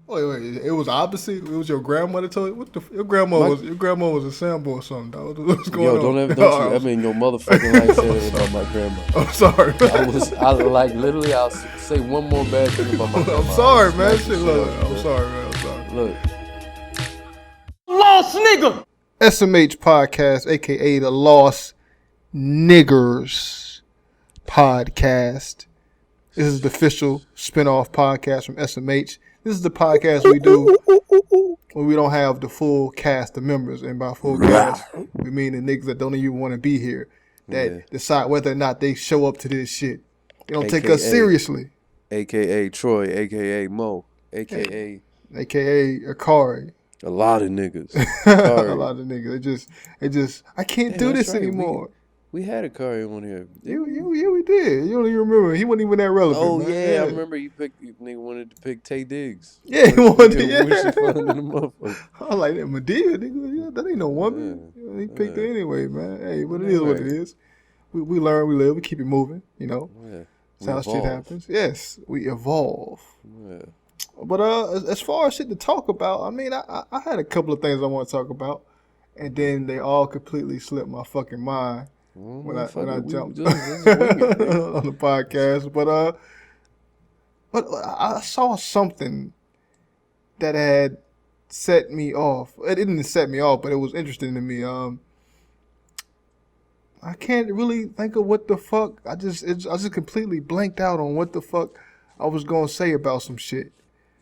Wait, it was opposite. It was your grandmother told you. Your grandma was a sambo or something, dog. What's going Yo, on? don't you ever in your motherfucking life say that about my grandma. I'm sorry, man. I'll say one more bad thing about my grandma. I'm sorry, man. Shit, look, I'm sorry, man. I'm sorry. Look. Lost nigga. SMH podcast, aka the Lost Niggers podcast. This is the official spinoff podcast from SMH. This is the podcast we do when we don't have the full cast of members. And by full cast, we mean the niggas that don't even want to be here, that decide whether or not they show up to this shit. They don't take us seriously. AKA Troy, AKA Mo, AKA Akari. A lot of niggas. A lot of niggas. It just I can't do this anymore. We had a Akari on here. Yeah, we did. You don't even remember. He wasn't even that relevant. Oh, man. Yeah, I remember you nigga wanted to pick Tay Diggs. Yeah, he wanted to. Yeah. I was like, that Medea, nigga. Yeah, that ain't no woman. Yeah. He picked her anyway, man. Hey, but it is what it is. We learn, we live, we keep it moving, you know. Yeah. That's how shit happens. Yes, we evolve. Yeah. But as far as shit to talk about, I mean, I had a couple of things I want to talk about, and then they all completely slipped my fucking mind. When I jumped on the podcast, but I saw something that had set me off. It didn't set me off, but it was interesting to me. I can't really think of what the fuck. I just completely blanked out on what the fuck I was gonna say about some shit.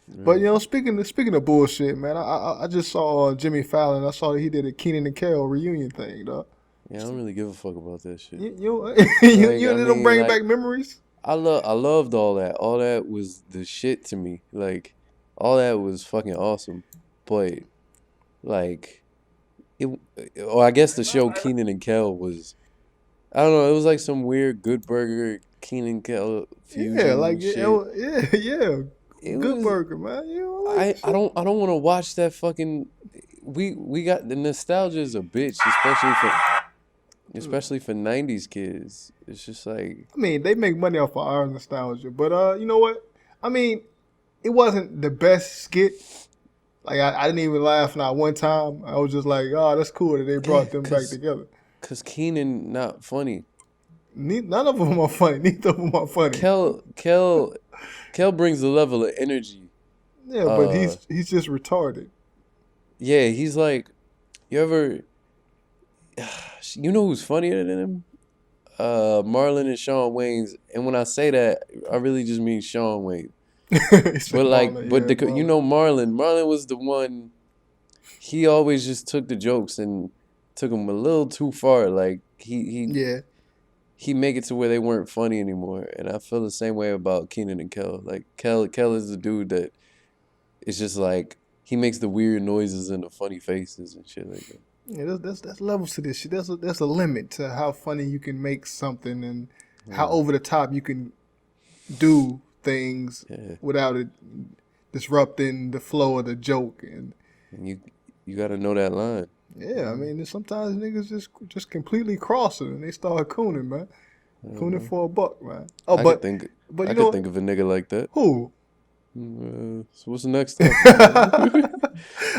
Yeah. But you know, speaking of bullshit, man, I just saw Jimmy Fallon. I saw that he did a Keenan and Kel reunion thing, dog. Yeah, I don't really give a fuck about that shit. You don't bring back memories? I loved all that. All that was the shit to me. Like, all that was fucking awesome. But, like, I guess the show Keenan and Kel was, I don't know, it was like some weird Good Burger Keenan Kel fusion. Yeah, like shit. Good Burger, man. You know, like I don't want to watch that fucking. We got the nostalgia is a bitch, especially for 90s kids. It's just like, I mean, they make money off of our nostalgia, but you know what? I mean, it wasn't the best skit. Like I didn't even laugh not one time. I was just like, oh, that's cool that they brought them back together. Cause Keenan not funny. None of them are funny. Neither of them are funny. Kel brings a level of energy. Yeah, but he's just retarded. Yeah, he's like, you know who's funnier than him? Marlon and Shawn Wayans. And when I say that, I really just mean Shawn Wayans. But like, Marlon. You know Marlon. Marlon was the one. He always just took the jokes and took them a little too far. Like he make it to where they weren't funny anymore. And I feel the same way about Keenan and Kel. Like Kel is the dude that is just like, he makes the weird noises and the funny faces and shit like that. Yeah, that's levels to this shit. There's a limit to how funny you can make something and how over the top you can do things without it disrupting the flow of the joke. And you got to know that line. Yeah, I mean, sometimes niggas just completely cross it and they start cooning, man. Cooning for $1, man. Oh, I could think of a nigga like that. Who? So what's the next step?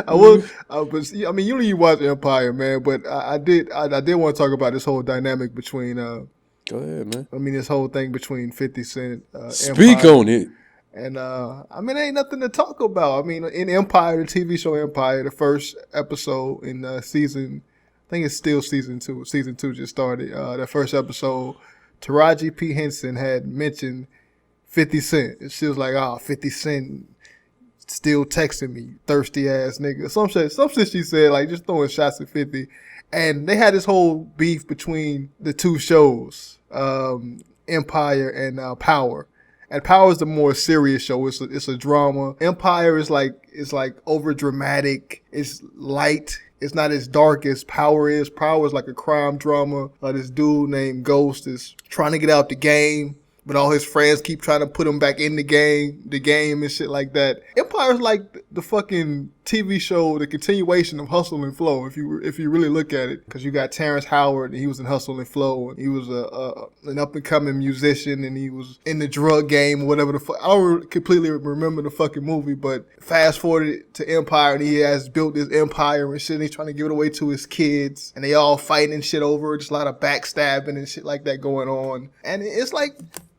I mean, usually you watch Empire, man, but I did want to talk about this whole dynamic between. Go ahead, man. I mean, this whole thing between 50 Cent. Speak Empire, on it. And I mean, ain't nothing to talk about. I mean, in Empire, the TV show Empire, the first episode in season, I think it's still season 2. Season 2 just started. The first episode, Taraji P. Henson had mentioned 50 Cent. She was like, 50 Cent still texting me, thirsty ass nigga. Some shit she said, like just throwing shots at 50. And they had this whole beef between the two shows, Empire and Power. And Power is the more serious show. It's a drama. Empire is like over dramatic. It's light. It's not as dark as Power is. Power is like a crime drama. This dude named Ghost is trying to get out the game, but all his friends keep trying to put him back in the game and shit like that. Empire's like the fucking TV show, the continuation of Hustle and Flow. If you really look at it, because you got Terrence Howard, and he was in Hustle and Flow, and he was an up and coming musician, and he was in the drug game or whatever the fuck. I don't completely remember the fucking movie, but fast forward to Empire, and he has built this empire and shit. And he's trying to give it away to his kids, and they all fighting and shit over it. Just a lot of backstabbing and shit like that going on, and it's like.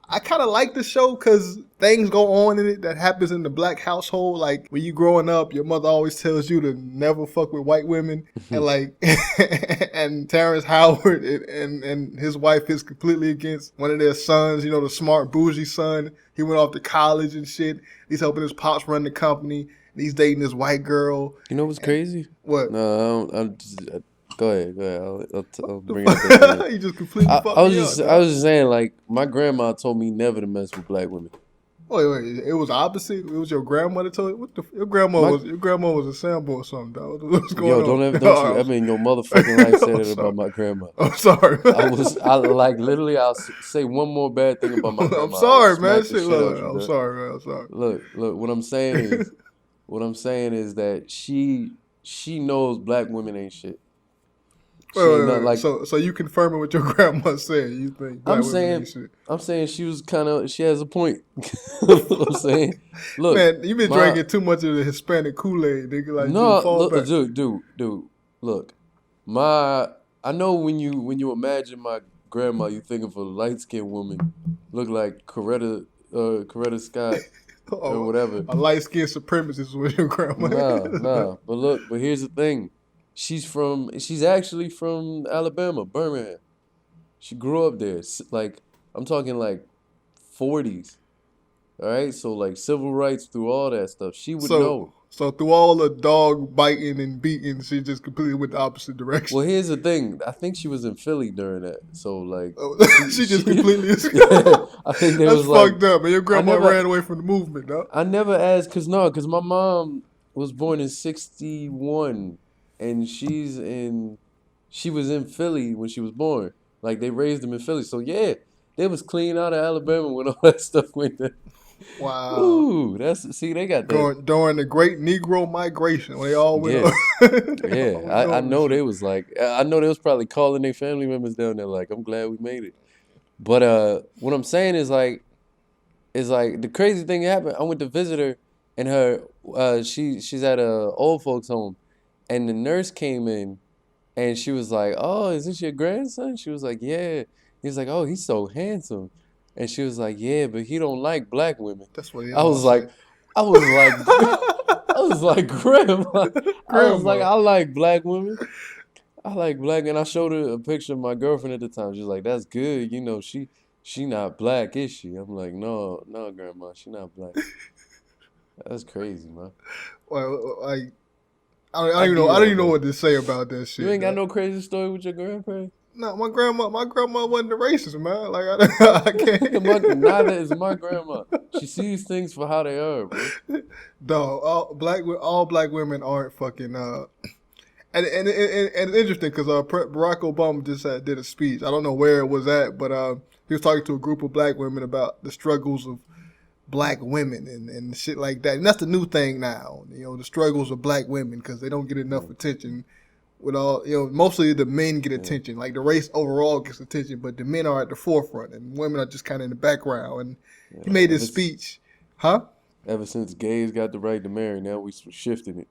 I kind of like the show because things go on in it that happens in the black household. Like when you growing up, your mother always tells you to never fuck with white women, and like, and Terrence Howard and his wife is completely against one of their sons. You know, the smart bougie son. He went off to college and shit. He's helping his pops run the company. And he's dating this white girl. You know what's crazy? What? No, I'm just. Go ahead. I'll bring it up. You just completely fucked me up. I was just saying, like, my grandma told me never to mess with black women. Wait, it was opposite? It was your grandmother told you? Your grandma was a Sambo or something, dog. What's going on? Don't you, I mean, your motherfucking life said it about my grandma. I'm sorry. Literally, I'll say one more bad thing about my grandma. I'm sorry, man. I'm sorry, man. I'm sorry. Look, what I'm saying is that she knows black women ain't shit. Wait. Like, so you confirming what your grandma said? You think I'm saying she has a point. I'm saying, look, man, you been drinking too much of the Hispanic Kool-Aid, nigga. Like, dude, look, I know when you imagine my grandma, you think of a light skinned woman, look like Coretta Scott. Or whatever. A light skinned supremacist with your grandma. Nah. But here's the thing. She's actually from Alabama, Birmingham. She grew up there. Like, I'm talking like 40s. All right? So, like, civil rights through all that stuff. She would know. So, through all the dog biting and beating, she just completely went the opposite direction. Well, here's the thing. I think she was in Philly during that. So, like. she just completely. Yeah, I think that's fucked up. And your grandma ran away from the movement, though. I never asked, because my mom was born in 1961. And she was in Philly when she was born. Like, they raised them in Philly. So, yeah, they was clean out of Alabama when all that stuff went down. Wow. Ooh, they got that. During the Great Negro Migration, when they all went I know they was like, I know they was probably calling their family members down there like, I'm glad we made it. But what I'm saying is like the crazy thing happened. I went to visit her, and her, she's at a old folks home. And the nurse came in, and she was like, "Oh, is this your grandson?" She was like, "Yeah." He was like, "Oh, he's so handsome," and she was like, "Yeah, but he don't like black women." That's what I was like, Grandma. I was like, I like black women. I like black, and I showed her a picture of my girlfriend at the time. She was like, "That's good, you know. She not black, is she?" I'm like, "No, Grandma, she not black." That's crazy, man. Well, like. I don't even know what to say about that shit. You ain't got no crazy story with your grandparents? No, my grandma wasn't a racist, man. Like I can't. Neither is my grandma. She sees things for how they are, bro. No, all black women aren't fucking. And it's interesting because Barack Obama just did a speech. I don't know where it was at, but he was talking to a group of black women about the struggles of black women and shit like that. And that's the new thing now, you know, the struggles of black women, because they don't get enough attention with all, you know, mostly the men get attention. Like the race overall gets attention, but the men are at the forefront and women are just kind of in the background. And he made this speech. Huh? Ever since gays got the right to marry, now we shifting it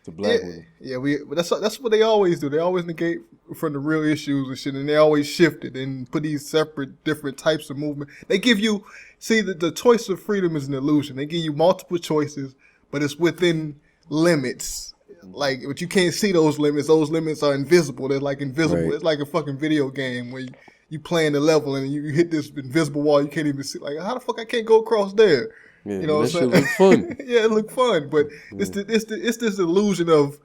to black women. Yeah, but that's what they always do. They always negate from the real issues and shit, and they always shift it and put these separate, different types of movement. They give you, the choice of freedom is an illusion. They give you multiple choices, but it's within limits. Like, but you can't see those limits. Those limits are invisible. They're like invisible. Right. It's like a fucking video game where you playing the level and you hit this invisible wall you can't even see. Like, how the fuck I can't go across there? Yeah, you know that shit look fun. Yeah, it look fun, but it's this illusion of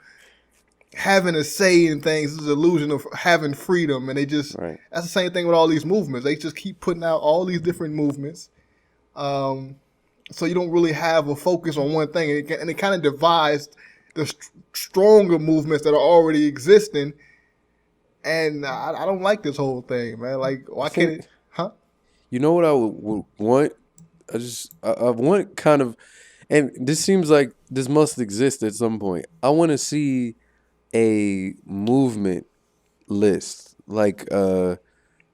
having a say in things. This illusion of having freedom, and they just that's the same thing with all these movements. They just keep putting out all these different movements, so you don't really have a focus on one thing, and it kind of divides the stronger movements that are already existing. And I don't like this whole thing, man. Like, why can't it? Huh? You know what I would want? I want kind of, and this seems like this must exist at some point. I want to see a movement list, like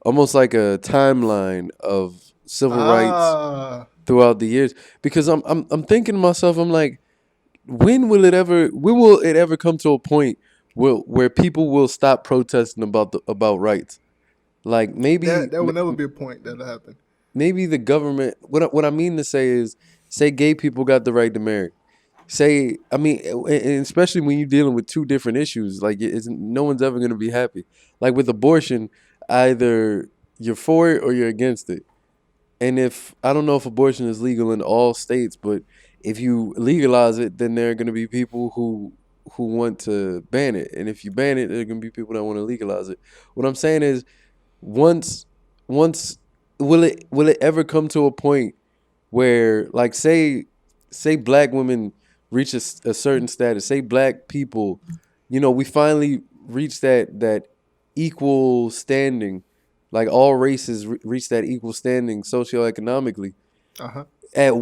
almost like a timeline of civil rights Ah, throughout the years. Because I'm thinking to myself, I'm like, when will it ever come to a point where people will stop protesting about rights? Like that will never be a point that'll happen. maybe the government. What I mean to say is, say gay people got the right to marry. Say, I mean, and especially when you're dealing with two different issues, like no one's ever gonna be happy. Like with abortion, either you're for it or you're against it. And if I don't know if abortion is legal in all states, but if you legalize it, then there are gonna be people who want to ban it, and if you ban it, there are gonna be people that want to legalize it. What I'm saying is, once once will it ever come to a point where, like, say black women reach a certain status, say black people, we finally reach that equal standing, like all races reach that equal standing socioeconomically. Uh huh. at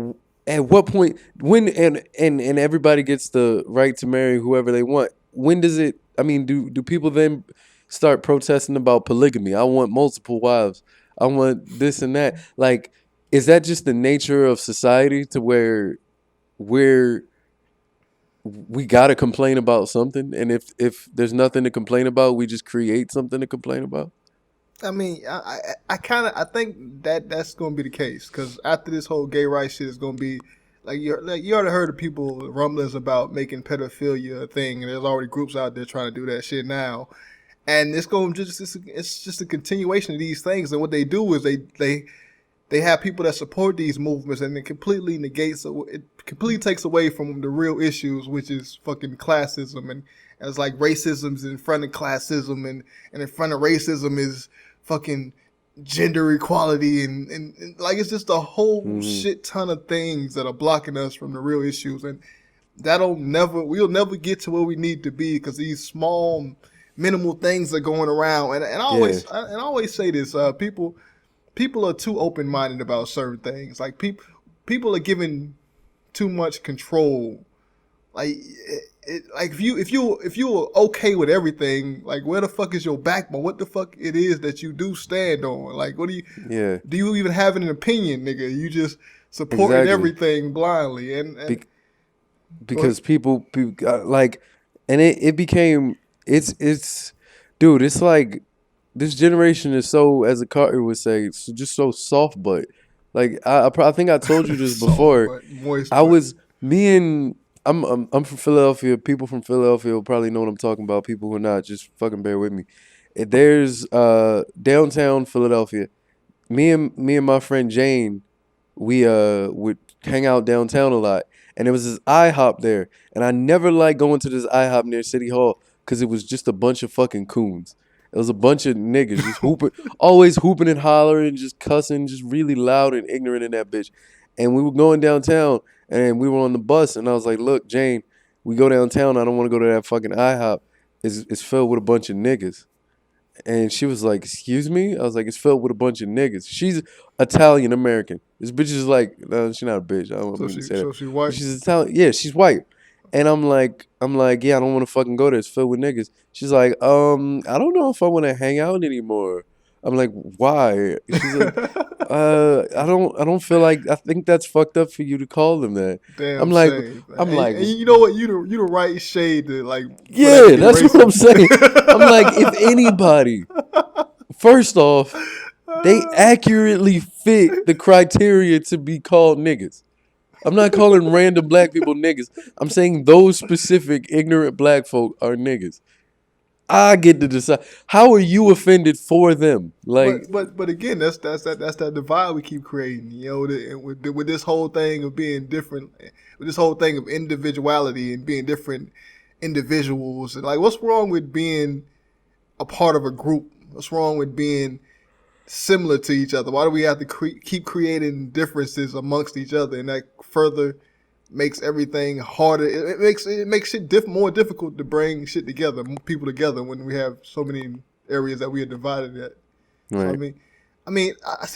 at what point, when and everybody gets the right to marry whoever they want, when does it, I mean, do people then start protesting about polygamy? I want multiple wives, I want this and that. Like, is that just the nature of society, to where we're we got to complain about something, and if there's nothing to complain about, we just create something to complain about? I mean, I kind of I think that that's going to be the case because after this whole gay rights shit is going to be like you already heard of people rumblings about making pedophilia a thing, and there's already groups out there trying to do that shit now, and it's going to it's just a continuation of these things, and what they do is they have people that support these movements, and it completely negates it completely takes away from the real issues, which is fucking classism, and it's like racism's in front of classism, and in front of racism is fucking gender equality, and like it's just a whole Hmm. shit ton of things that are blocking us from the real issues, and we'll never get to where we need to be because these small minimal things are going around, and Yeah. I always say this, people are too open minded about certain things. Like people are given too much control. Like like if you are okay with everything, like where the fuck is your backbone? What the fuck it is that you do stand on? Like what Yeah. do you even have an opinion, nigga? You just supporting Exactly. everything blindly, and Be- go ahead. because people like, and it became, it's dude, it's like this generation is so, as a Carter would say, it's just so soft. But like, I think I told you this Soft before. but moist I but. was me and I'm from Philadelphia. People from Philadelphia will probably know what I'm talking about. People who are not, just fucking bear with me. There's downtown Philadelphia. Me and my friend Jane, we would hang out downtown a lot, and there was this IHOP there, and I never liked going to this IHOP near City Hall because it was just a bunch of fucking coons. It was a bunch of niggas just hooping, always hooping and hollering, just cussing, just really loud and ignorant in that bitch. And we were going downtown, and we were on the bus, and I was like, "Look, Jane, we go downtown. I don't want to go to that fucking IHOP. It's filled with a bunch of niggas." And she was like, "Excuse me?" I was like, "It's filled with a bunch of niggas." She's Italian American. This bitch is like, no, she's not a bitch. I don't so mean to she say that, so she but white. she's Italian. Yeah, she's white. And I'm like, yeah, I don't want to fucking go there. It's filled with niggas. She's like, I don't know if I want to hang out anymore. I'm like, why? She's like, I don't feel like, I think that's fucked up for you to call them that. I'm Damn like, shame. I'm And like, you know what? You the right shade to like for that to yeah, be that's what I'm racist. saying. I'm like, if anybody, first off, they accurately fit the criteria to be called niggas. I'm not calling random black people niggas. I'm saying those specific ignorant black folk are niggas. I get to decide. How are you offended for them? Like, But again, that's that divide we keep creating. You know, with this whole thing of being different, with this whole thing of individuality and being different individuals. Like, what's wrong with being a part of a group? What's wrong with being similar to each other? Why do we have to keep creating differences amongst each other, and that further makes everything harder? It makes shit more difficult to bring shit together, people together, when we have so many areas that we are divided at. So right. I mean, I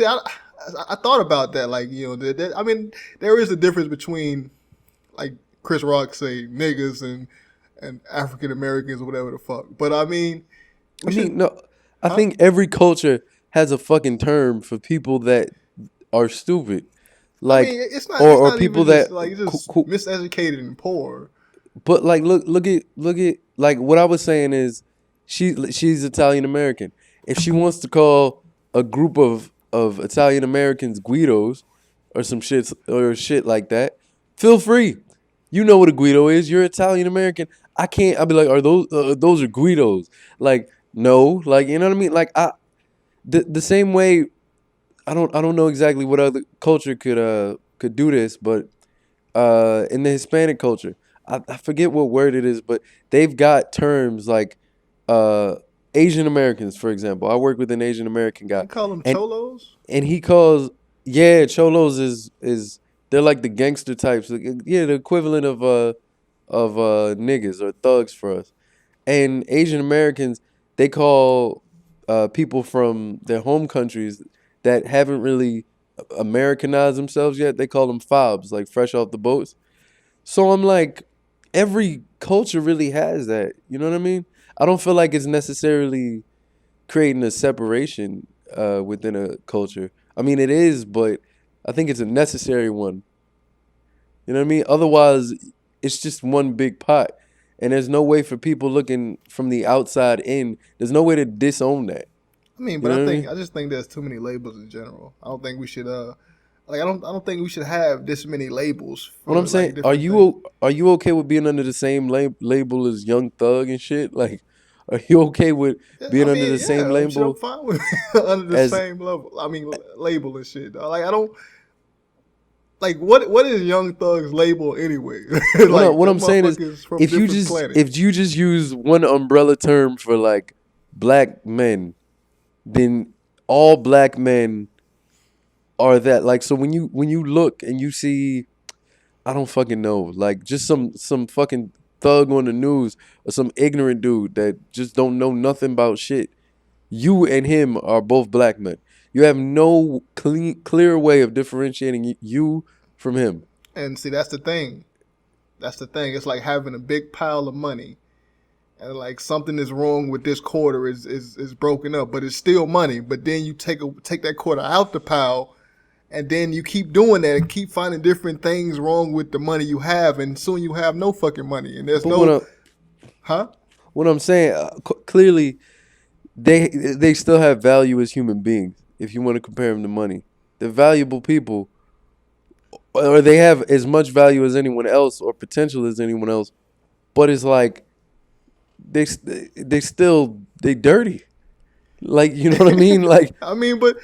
thought about that. Like, you know, I mean, there is a difference between like Chris Rock say niggas and African Americans or whatever the fuck. But I mean, no, I huh? think every culture has a fucking term for people that are stupid, I mean, like it's or not even people just that like just miseducated and poor. but like look at like what I was saying is she's Italian American. If she wants to call a group of Italian Americans Guidos or some shit like that, feel free. You know what a Guido is. You're Italian American. I can't. I'll be like, are those are Guidos? Like no, like you know what I mean. Like the same way. I don't know exactly what other culture could do this, but in the Hispanic culture. I forget what word it is, but they've got terms like uh, Asian Americans, for example. I work with an Asian American guy, You call them and cholos? he calls cholos is they're like the gangster types, like, yeah, the equivalent of niggas or thugs for us. And Asian Americans, they call people from their home countries that haven't really Americanized themselves yet. They call them fobs, like fresh off the boats. So I'm like, every culture really has that. You know what I mean? I don't feel like it's necessarily creating a separation within a culture. I mean, it is, but I think it's a necessary one. You know what I mean? Otherwise, it's just one big pot. And there's no way for people looking from the outside in, there's no way to disown that. I mean, You but know what I mean? I just think there's too many labels in general. I don't think we should I don't think we should have this many labels What I'm for saying, like different things. are you okay with being under the same label as Young Thug and shit? Like, are you okay with Yeah, I being under mean, the same yeah, I'm label fine with under the as same level. I mean, label and shit. Like I don't like what is Young Thug's label anyway? Like what that I'm saying is motherfuckers from different if planets. you just use one umbrella term for like black men, then all black men are that. Like, so when you look and you see, I don't fucking know, like just some fucking thug on the news or some ignorant dude that just don't know nothing about shit, you and him are both black men. You have no clear way of differentiating you from him. And see, that's the thing. That's the thing. It's like having a big pile of money, and like something is wrong with this quarter is broken up, but it's still money. But then you take that quarter out the pile, and then you keep doing that and keep finding different things wrong with the money you have, and soon you have no fucking money, and there's But no, huh? what I'm saying, clearly they still have value as human beings. If you want to compare them to money, they're valuable people, or they have as much value as anyone else, or potential as anyone else. But it's like they dirty. Like, you know what I mean? Like, I mean, but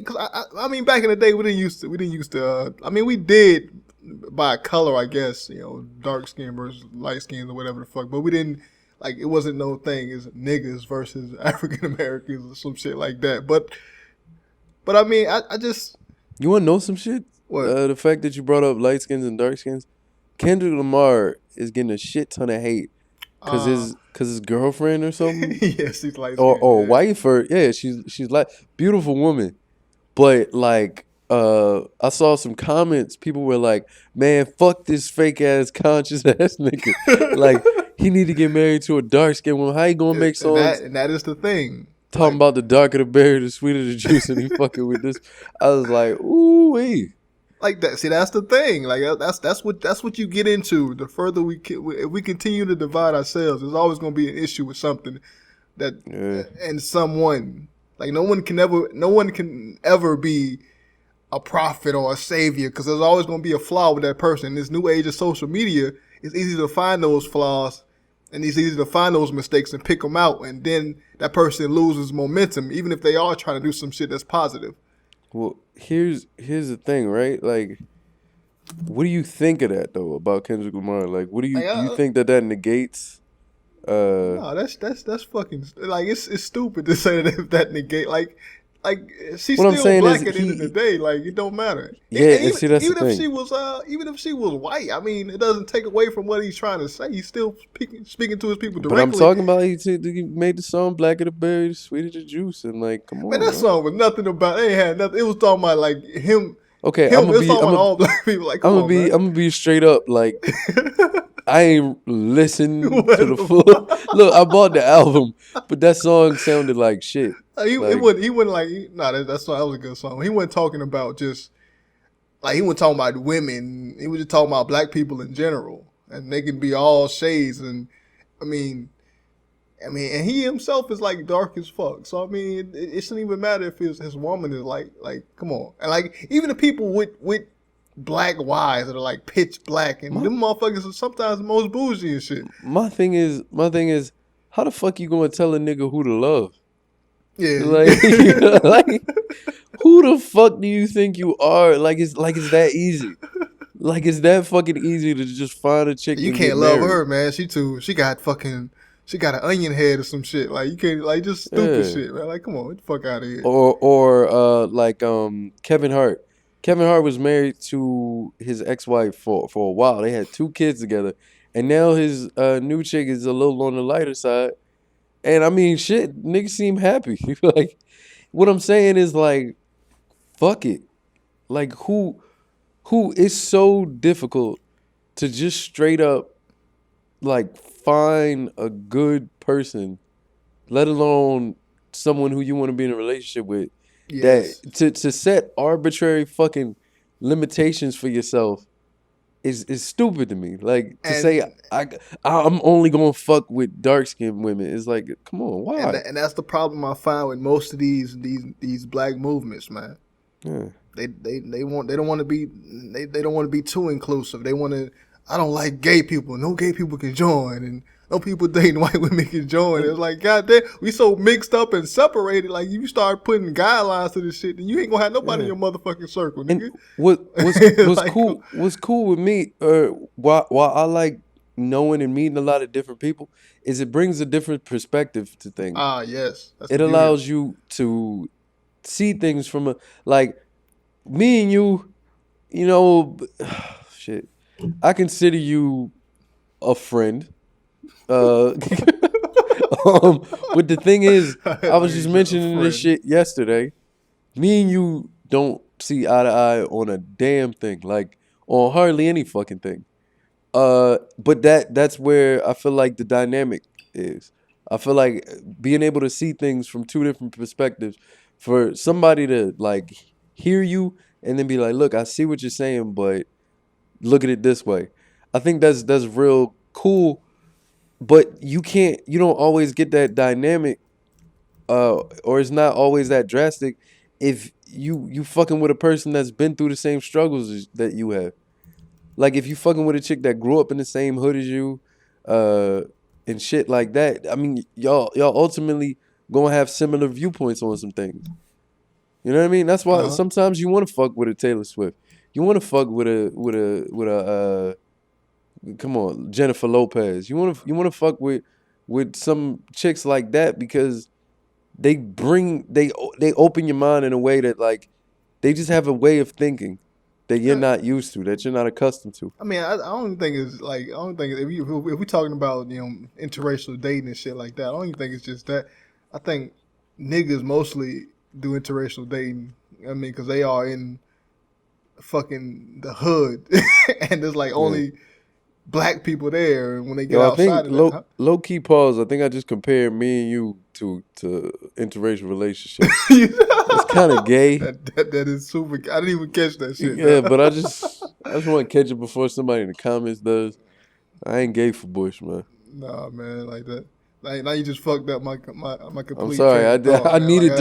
cause I mean, back in the day, we didn't used to. I mean, we did by color, I guess. You know, dark skin versus light skin or whatever the fuck. But we didn't like it wasn't no thing as niggas versus African Americans or some shit like that. But I mean, I just you want to know some shit? what? The fact that you brought up light skins and dark skins, Kendrick Lamar is getting a shit ton of hate because his girlfriend or something, yeah, she's light or skinned. Yeah. wife, or yeah, she's like beautiful woman. But like, I saw some comments. People were like, "Man, fuck this fake ass conscious ass nigga. Like, he need to get married to a dark skinned woman. How you gonna make songs and that is the thing. talking Like, about the darker the berry, the sweeter the juice, and he fucking with this?" I was like, "Ooh wee." like that. See, that's the thing. Like that's what you get into. The further if we continue to divide ourselves, there's always going to be an issue with something that Yeah. and someone. Like no one can ever be a prophet or a savior because there's always going to be a flaw with that person. In this new age of social media, it's easy to find those flaws and it's easy to find those mistakes and pick them out, and then that person loses momentum, even if they are trying to do some shit that's positive. Well, here's the thing, right? Like, what do you think of that though about Kendrick Lamar? Like, what do Like, you think that negates? No, that's fucking like it's stupid to say that if that negate like she's What I'm still saying black is at the end of the day. Like it don't matter. yeah, And and see that's the even if thing. even if she was white, I mean, it doesn't take away from what he's trying to say. He's still speaking to his people But I'm directly. talking about he made the song "Blacker the Berry, Sweeter the Juice," and like, come Man, on, that man. song was nothing about. It ain't had nothing. It was talking about like him Okay, It's talking about all black people. Like, come on, man. I'm gonna be straight up. Like, I ain't listened What to the the full. fuck? Look, I bought the album, but that song sounded like shit. He Like, wouldn't like. Nah, that was a good song. He wasn't talking about just like he wasn't talking about women. He was just talking about black people in general, and they can be all shades. And I mean, and he himself is like dark as fuck. So I mean, it shouldn't even matter if his woman is like, come on, and like even the people with black wives that are like pitch black, and them motherfuckers are sometimes the most bougie and shit. my thing is, how the fuck you gonna tell a nigga who to love? Yeah, Like, like, who the fuck do you think you are? Like it's that easy. Like it's that fucking easy to just find a chick you and can't get love married. her, man. She got an onion head or some shit. Like you can't like just stupid shit, man. Like come on, get the fuck out of here. Or like Kevin Hart. Kevin Hart was married to his ex-wife for a while. They had 2 kids together, and now his new chick is a little on the lighter side. And I mean, shit, niggas seem happy. Like, what I'm saying is like, fuck it. Like, who it's so difficult to just straight up like find a good person, let alone someone who you want to be in a relationship with. Yes. That to set arbitrary fucking limitations for yourself is stupid to me. Like to say I'm only gonna fuck with dark skinned women is like, come on, why? And that's the problem I find with most of these black movements, man. Yeah. They don't want to be too inclusive. They want to. I don't like gay people. No gay people can join, and no people dating white women can join. It's like, goddamn, we so mixed up and separated. Like you start putting guidelines to this shit, then you ain't gonna have nobody in your motherfucking circle, nigga. And what's like, cool? What's cool with me, why I like knowing and meeting a lot of different people, is it brings a different perspective to things. Yes. It allows you to see things from a like me and you know, shit. I consider you a friend. But the thing is, I was just mentioning this shit yesterday. Me and you don't see eye to eye on a damn thing, like on hardly any fucking thing. But that's where I feel like the dynamic is. I feel like being able to see things from 2 different perspectives, for somebody to like hear you and then be like, look, I see what you're saying, but look at it this way. I think that's real cool, but you don't always get that dynamic, or it's not always that drastic if you fucking with a person that's been through the same struggles that you have. Like if you fucking with a chick that grew up in the same hood as you, and shit like that. I mean, y'all ultimately gonna have similar viewpoints on some things. You know what I mean? That's why sometimes you want to fuck with a Taylor Swift. You want to fuck with a come on, Jennifer Lopez. You want to fuck with some chicks like that because they open your mind in a way that like they just have a way of thinking that you're not used to, that you're not accustomed to. I mean, I don't think it's like if we talking about interracial dating and shit like that, I don't even think it's just that. I think niggas mostly do interracial dating. I mean, because they are in fucking the hood, and there's like only black people there. And when they get outside of that, low key pause. I think I just compared me and you to interracial relationships. It's kind of gay. That is super. I didn't even catch that shit. Yeah, but I just want to catch it before somebody in the comments does. I ain't gay for Bush, man. Nah, man, like that. Like, now you just fucked up my complete. I'm sorry. I needed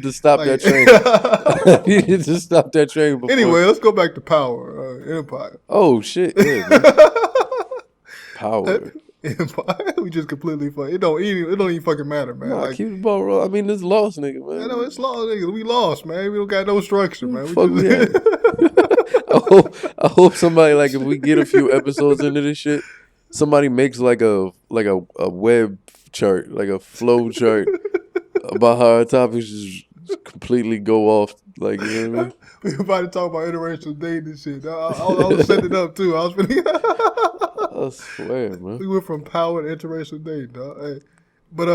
to stop that train. I needed to stop that train before. Anyway, let's go back to Power Empire. Oh shit! Yeah, man. Power Empire. We just completely fuck. It don't even fucking matter, man. Nah, keep the ball rolling. I mean, it's lost, nigga, man. I know it's lost, nigga. We lost, man. We don't got no structure, man. I hope somebody, like, if we get a few episodes into this shit, somebody makes like a web chart, like a flow chart about how our topics just completely go off. Like, you know what I mean? We about to talk about interracial dating and shit. I was setting it up too. I swear, man. We went from Power to interracial dating, dog. Hey. But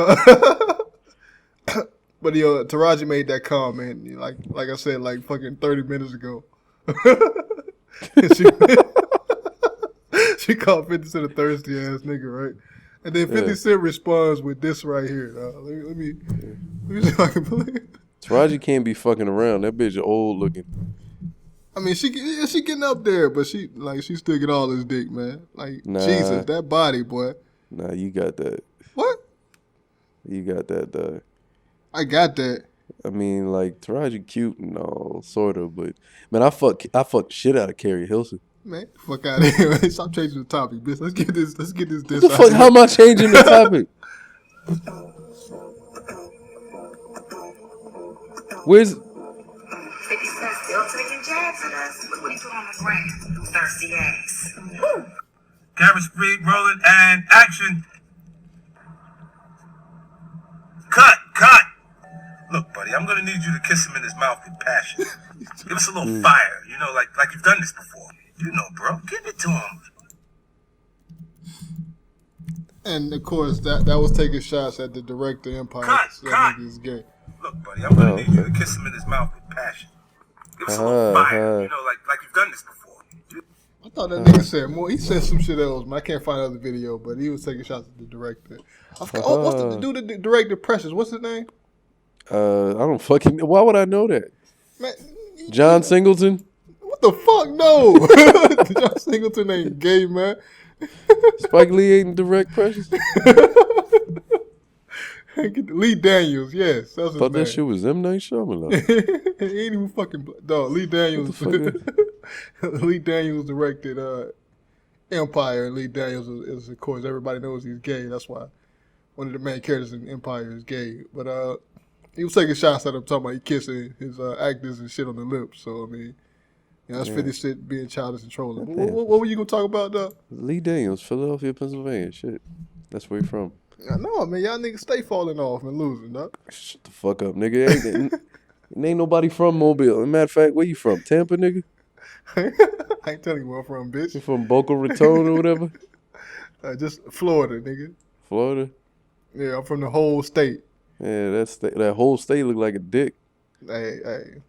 Taraji made that comment, like I said, like fucking 30 minutes ago. she, she called 50 Cent a thirsty ass nigga, right? And then 50 Cent responds with this right here. Let me see if I can believe it. Taraji can't be fucking around. That bitch old looking. I mean, she getting up there, but she still get all this dick, man. Like, nah, Jesus, that body, boy. Nah, you got that. What? You got that, dog. I got that. I mean, like, Taraji cute and all, sort of, but man, I fuck shit out of Carrie Hilson. Man, fuck out of here. Man. Stop changing the topic, bitch. Let's get this What the fuck? How am I changing the topic? Where's 50 Cent still taking jabs at us. Look what he put on the gram. Thirsty ass. Camera speed, rolling, and action. Cut. Look, buddy, I'm gonna need you to kiss him in his mouth with passion. Give us a little fire, you know, like you've done this before. You know, bro. Give it to him. And of course, that was taking shots at the director Empire. Cut. That nigga is gay. Look, buddy, I'm gonna need you to kiss him in his mouth with passion. Give us a little fire, you know, like you've done this before. I thought that nigga said more. He said some shit else, man. I can't find another video, but he was taking shots at the director. I forgot, what's the dude that directed Precious? What's his name? I don't fucking. Why would I know that? Man, John Singleton. What the fuck? No, John Singleton ain't gay, man. Spike Lee ain't direct Precious. Lee Daniels, yes, that's his Thought name. that shit was M. Night Shyamalan. He ain't even fucking dog. Lee Daniels. Lee Daniels directed Empire, and Lee Daniels is of course everybody knows he's gay. That's why one of the main characters in Empire is gay. But he was taking shots at him, talking about he kissing his actors and shit on the lips. So I mean, you know, that's 50 Cent being childish and trolling. What were you gonna talk about though? Lee Daniels, Philadelphia, Pennsylvania. Shit, that's where he from. I know, man. Y'all niggas stay falling off and losing, dog. Shut the fuck up, nigga. Ain't nobody from Mobile. Matter of fact, where you from? Tampa, nigga? I ain't telling you where I'm from, bitch. You from Boca Raton or whatever? Just Florida, nigga. Florida? Yeah, I'm from the whole state. Yeah, that whole state look like a dick. Hey,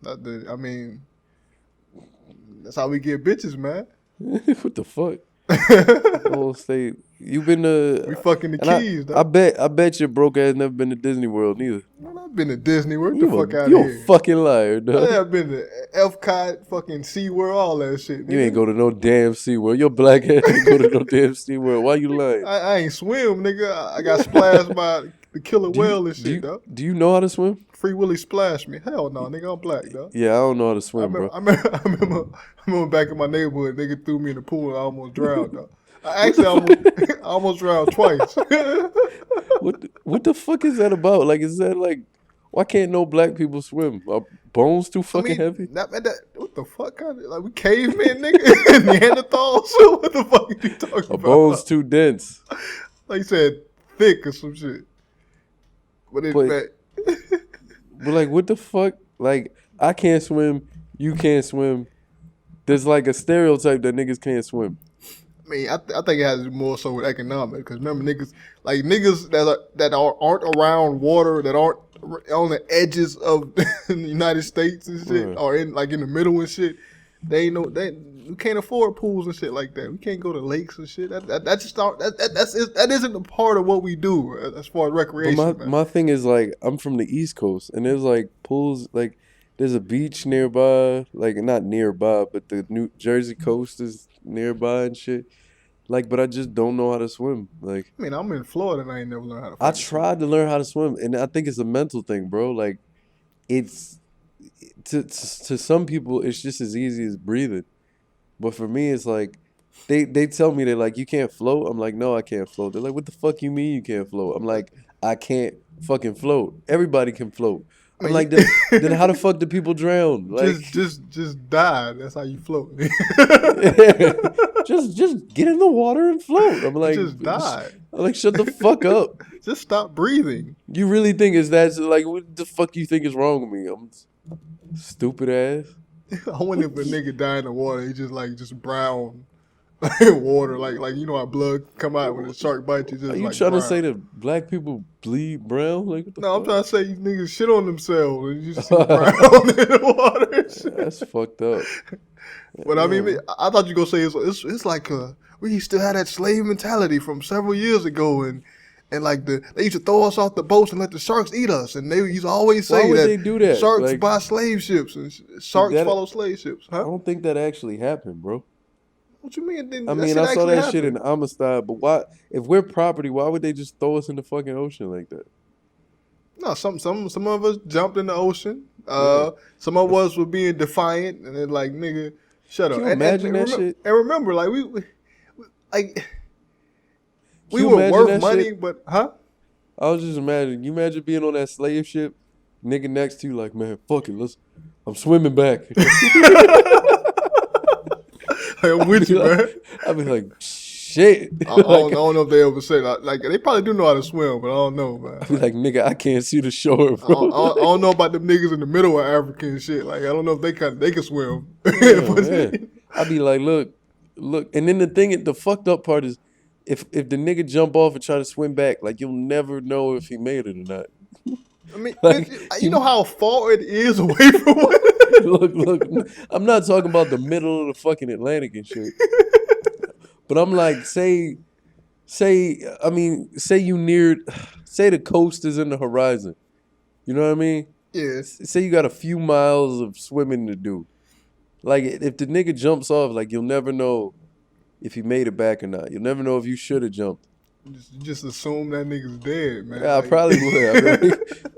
I mean, that's how we get bitches, man. What the fuck? The whole state. You been to? We fucking the Keys, I bet your broke ass never been to Disney World neither. Man, I've been to Disney World. Get the fuck out of You here. a fucking liar, dog. I've been to Epcot, fucking SeaWorld, all that shit. Nigga. You ain't go to no damn SeaWorld. Your black ass ain't go to no damn SeaWorld. Why you lying? I ain't swim, nigga. I got splashed by the killer whale and shit, dog. Do you know how to swim? Free Willy splashed me. Hell no, nigga. I'm black, dog. Yeah, I don't know how to swim, bro. I remember back in my neighborhood, nigga threw me in the pool and I almost drowned, dog. I almost drowned twice. What the fuck is that about? Like, is that like, why can't no black people swim? Are bones too fucking heavy? What the fuck? Like we cavemen, nigga? Neanderthals? So what the fuck are you talking about? Are bones too dense? Like you said, thick or some shit. But like, what the fuck? Like, I can't swim. You can't swim. There's like a stereotype that niggas can't swim. I mean, I think it has to do more so with economics. Because remember, niggas that aren't around water, that aren't on the edges of the United States and shit, or in the middle and shit, we can't afford pools and shit like that. We can't go to lakes and shit. That isn't a part of what we do as far as recreation. But my thing is, like, I'm from the East Coast, and there's like pools, like there's a beach nearby, like not nearby, but the New Jersey coast is nearby and shit. Like, but I just don't know how to swim. Like, I mean, I'm in Florida and I ain't never learned how to swim. I tried to learn how to swim, and I think it's a mental thing, bro. Like, it's to some people, it's just as easy as breathing. But for me, it's like, they tell me, they're like, you can't float? I'm like, no, I can't float. They're like, what the fuck you mean you can't float? I'm like, I can't fucking float. Everybody can float. I'm like, then how the fuck do people drown? Like, just die. That's how you float. just get in the water and float. I'm like, just die. I'm like, shut the fuck up. Just stop breathing. You really think is that like, what the fuck you think is wrong with me? I'm stupid ass. I wonder if a nigga die in the water, he just brown Water, like you know how blood come out when the shark bites you. Just Are you like trying brown. to say that black people bleed brown? Like what the No, I'm fuck? trying to say you niggas shit on themselves and you see brown in the water. And shit. That's fucked up. But I mean, I thought you were gonna say it's like we still had that slave mentality from several years ago, and like they used to throw us off the boats and let the sharks eat us, and they used to always Why say would that they do that? sharks Like, buy slave ships and sharks that- follow slave ships. I Huh? don't think that actually happened, bro. What you mean? I mean, I saw that shit in Amistad, but why? If we're property, why would they just throw us in the fucking ocean like that? No, some of us jumped in the ocean. Yeah. Some of us were being defiant, and then like nigga, shut up. Can you imagine that shit? And remember, like we like we you were imagine worth that money, shit? but huh? I was just imagining. You imagine being on that slave ship, nigga next to you, like, man, fuck it, I'm swimming back. I'm with you, man. I'd be like, shit. I don't know if they ever say that. Like they probably do know how to swim, but I don't know, man. I'd be like, nigga, I can't see the shore, I bro. don't know about them niggas in the middle of Africa and shit. Like I don't know if they can swim. Yeah, man. I'd be like, look, and then the fucked up part is, if the nigga jump off and try to swim back, like you'll never know if he made it or not. I mean, Like, you know how far it is away from what? Look, I'm not talking about the middle of the fucking Atlantic and shit. But I'm like, say you near, say the coast is in the horizon. You know what I mean? Yes. Say you got a few miles of swimming to do. Like, if the nigga jumps off, like, you'll never know if he made it back or not. You'll never know if you should have jumped. Just assume that nigga's dead, man. Yeah, I probably would.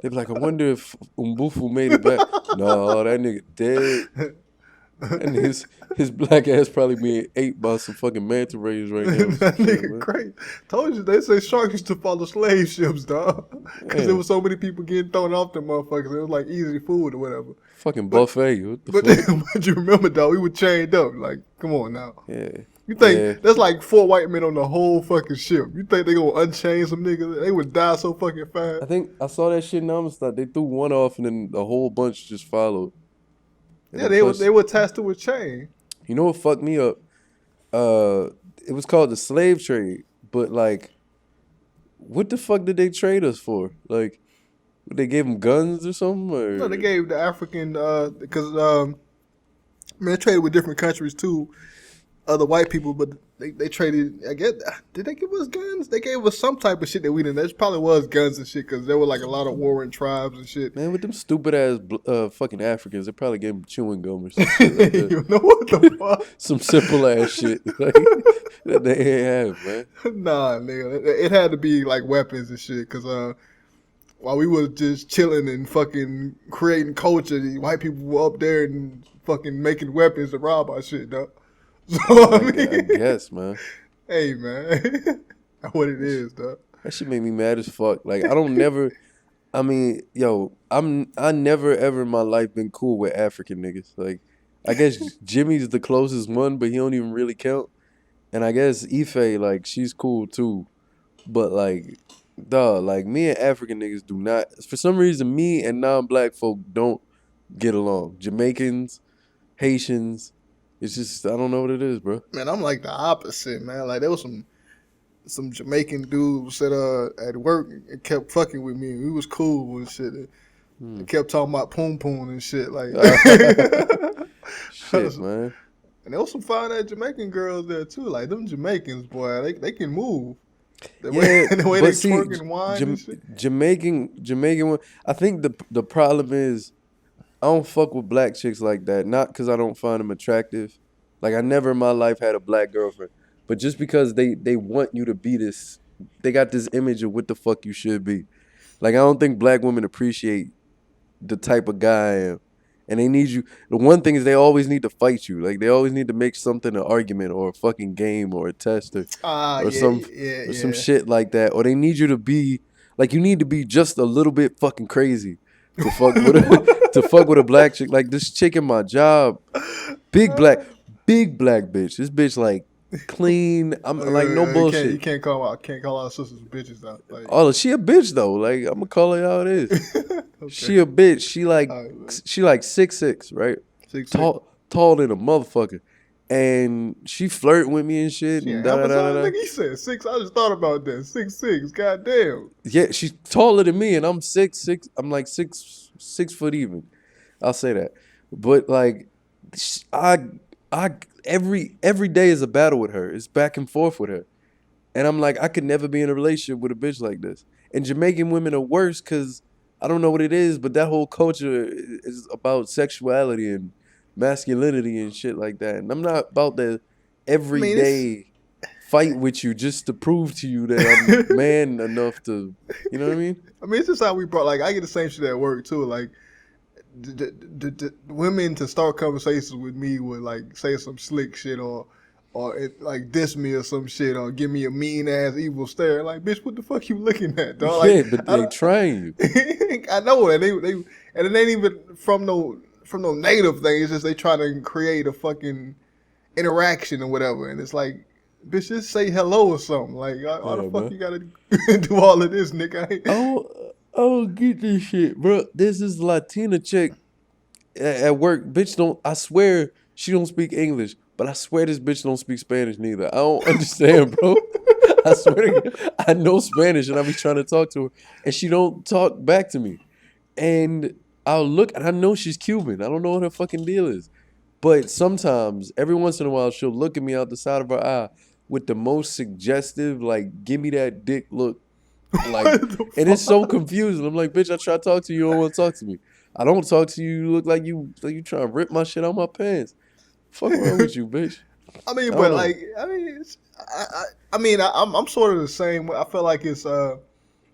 They'd be like, I wonder if Mbufu made it back. No, that nigga dead. And his black ass probably being ate by some fucking manta rays right now. That nigga crazy. Told you, they say sharks used to follow slave ships, dog. Because Yeah. there was so many people getting thrown off them motherfuckers. It was like easy food or whatever. Fucking buffet. What the But, fuck? but you remember, dog, we were chained up. Like, come on now. Yeah. You think Yeah. that's like 4 white men on the whole fucking ship? You think they gonna unchain some niggas? They would die so fucking fast. I think I saw that shit in Amistad. They threw one off and then a whole bunch just followed. And Yeah, then they were attached to a chain. You know what fucked me up? It was called the slave trade. But like, what the fuck did they trade us for? Like, they gave them guns or something? Or? No, they gave the African because they traded with different countries too, other white people, but they traded. I guess did they give us guns? They gave us some type of shit that we didn't. There probably was guns and shit because there were like a lot of warring tribes and shit. Man, with them stupid ass fucking Africans, they probably gave them chewing gum or some shit like that. You know what the fuck? Some simple ass shit like, that they ain't have, man. Nah, nigga, it had to be like weapons and shit because while we was just chilling and fucking creating culture, the white people were up there and fucking making weapons to rob our shit, dog. So I mean, I guess, man. hey man, that's what it is, dog. That shit made me mad as fuck. Like, I never ever in my life been cool with African niggas. Like, I guess Jimmy's the closest one, but he don't even really count. And I guess Ife, like, she's cool too. But like, dog, like me and African niggas do not, for some reason, me and non-black folk don't get along. Jamaicans, Haitians, it's just, I don't know what it is, bro. Man, I'm like the opposite, man. Like there was some Jamaican dudes that at work and kept fucking with me. We was cool and shit. They kept talking about poom poom and shit. Like Shit, man. And there was some fine ass Jamaican girls there too. Like them Jamaicans, boy, they can move. The way they see, twerk and wine and shit. Jamaican one. I think the problem is I don't fuck with black chicks like that. Not because I don't find them attractive. Like I never in my life had a black girlfriend, but just because they want you to be this, they got this image of what the fuck you should be. Like I don't think black women appreciate the type of guy I am. And they need you. The one thing is they always need to fight you. Like they always need to make something an argument or a fucking game or a test or some shit like that. Or they need you to be like you need to be just a little bit fucking crazy to fuck with a black chick. Like this chick in my job, big black bitch. This bitch like clean. I'm like no bullshit. You can't call our sisters bitches out. Like, Oh, she a bitch though. Like I'm gonna call her how it is. okay. She a bitch. She like All right, she like 6'6", right? 6'6". Tall than a motherfucker. and she flirting with me and shit. She And an Amazon nigga. He said 6. I just thought about that. 6'6". Goddamn. Yeah, she's taller than me, and I'm 6'6". I'm like 6 foot even. I'll say that. But like, I every day is a battle with her. It's back and forth with her, and I'm like, I could never be in a relationship with a bitch like this. And Jamaican women are worse because I don't know what it is, but that whole culture is about sexuality and masculinity and shit like that. And I'm not about that everyday fight with you just to prove to you that I'm man enough to, you know what I mean? I mean, it's just how we brought. Like, I get the same shit at work too. Like, the women to start conversations with me would like say some slick shit or like diss me or some shit or give me a mean ass evil stare. Like, bitch, what the fuck you looking at, dog? Like, Yeah, but they train you. I know, and and it ain't even from no negative thing. It's just they try to create a fucking interaction or whatever, and it's like, bitch, just say hello or something. Like, why the fuck man. you gotta do all of this, nigga? I don't get this shit, bro. There's this Latina chick at work. Bitch I swear she don't speak English, but I swear this bitch don't speak Spanish neither. I don't understand, bro. I swear to God, I know Spanish and I be trying to talk to her, and she don't talk back to me. And I'll look, and I know she's Cuban. I don't know what her fucking deal is. But sometimes, every once in a while, she'll look at me out the side of her eye with the most suggestive, like, give me that dick look. Like, and it's so confusing. I'm like, bitch, I try to talk to you, you don't want to talk to me. I don't talk to you, you look like you trying to rip my shit out my pants. Fuck wrong with you, bitch? I mean, I but don't know. like, I'm sort of the same. I feel like it's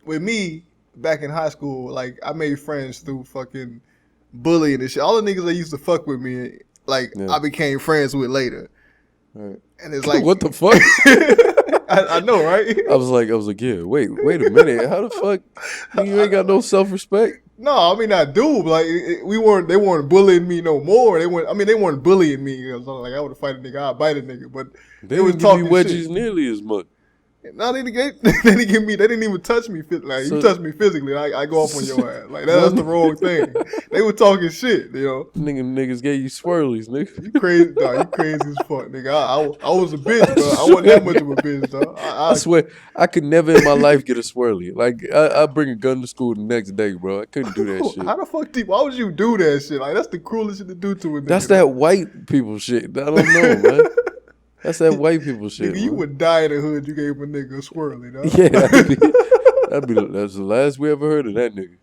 with me back in high school. Like, I made friends through fucking bullying and shit. All the niggas that used to fuck with me, like, Yeah. I became friends with later. Right. And it's like, What the fuck? I know, right? I was like, yeah, wait a minute. How the fuck? You ain't got no self-respect? No, I mean I do. But like they weren't bullying me no more. They weren't bullying me. Like, I would fight a nigga, I'd bite a nigga. But They was didn't give me talking wedges shit. nearly as much. No, they didn't give me. They didn't even touch me. Like, So- you touch me physically, I go off on your ass. Like, that's the wrong thing. They were talking shit, you know. Niggas gave you swirlies, nigga. You crazy, dog. You crazy as fuck, nigga. I was a bitch, but I wasn't that much of a bitch, dog. I swear, I could never in my life get a swirly. Like, I bring a gun to school the next day, bro. I couldn't do that shit. How the fuck why would you do that shit? Like, that's the cruelest shit to do to a nigga. That's that white people shit. I don't know, man. That's that white people shit. Nigga, you man. would die in the hood. You gave a nigga a swirly, dog. Yeah, that's the last we ever heard of that nigga.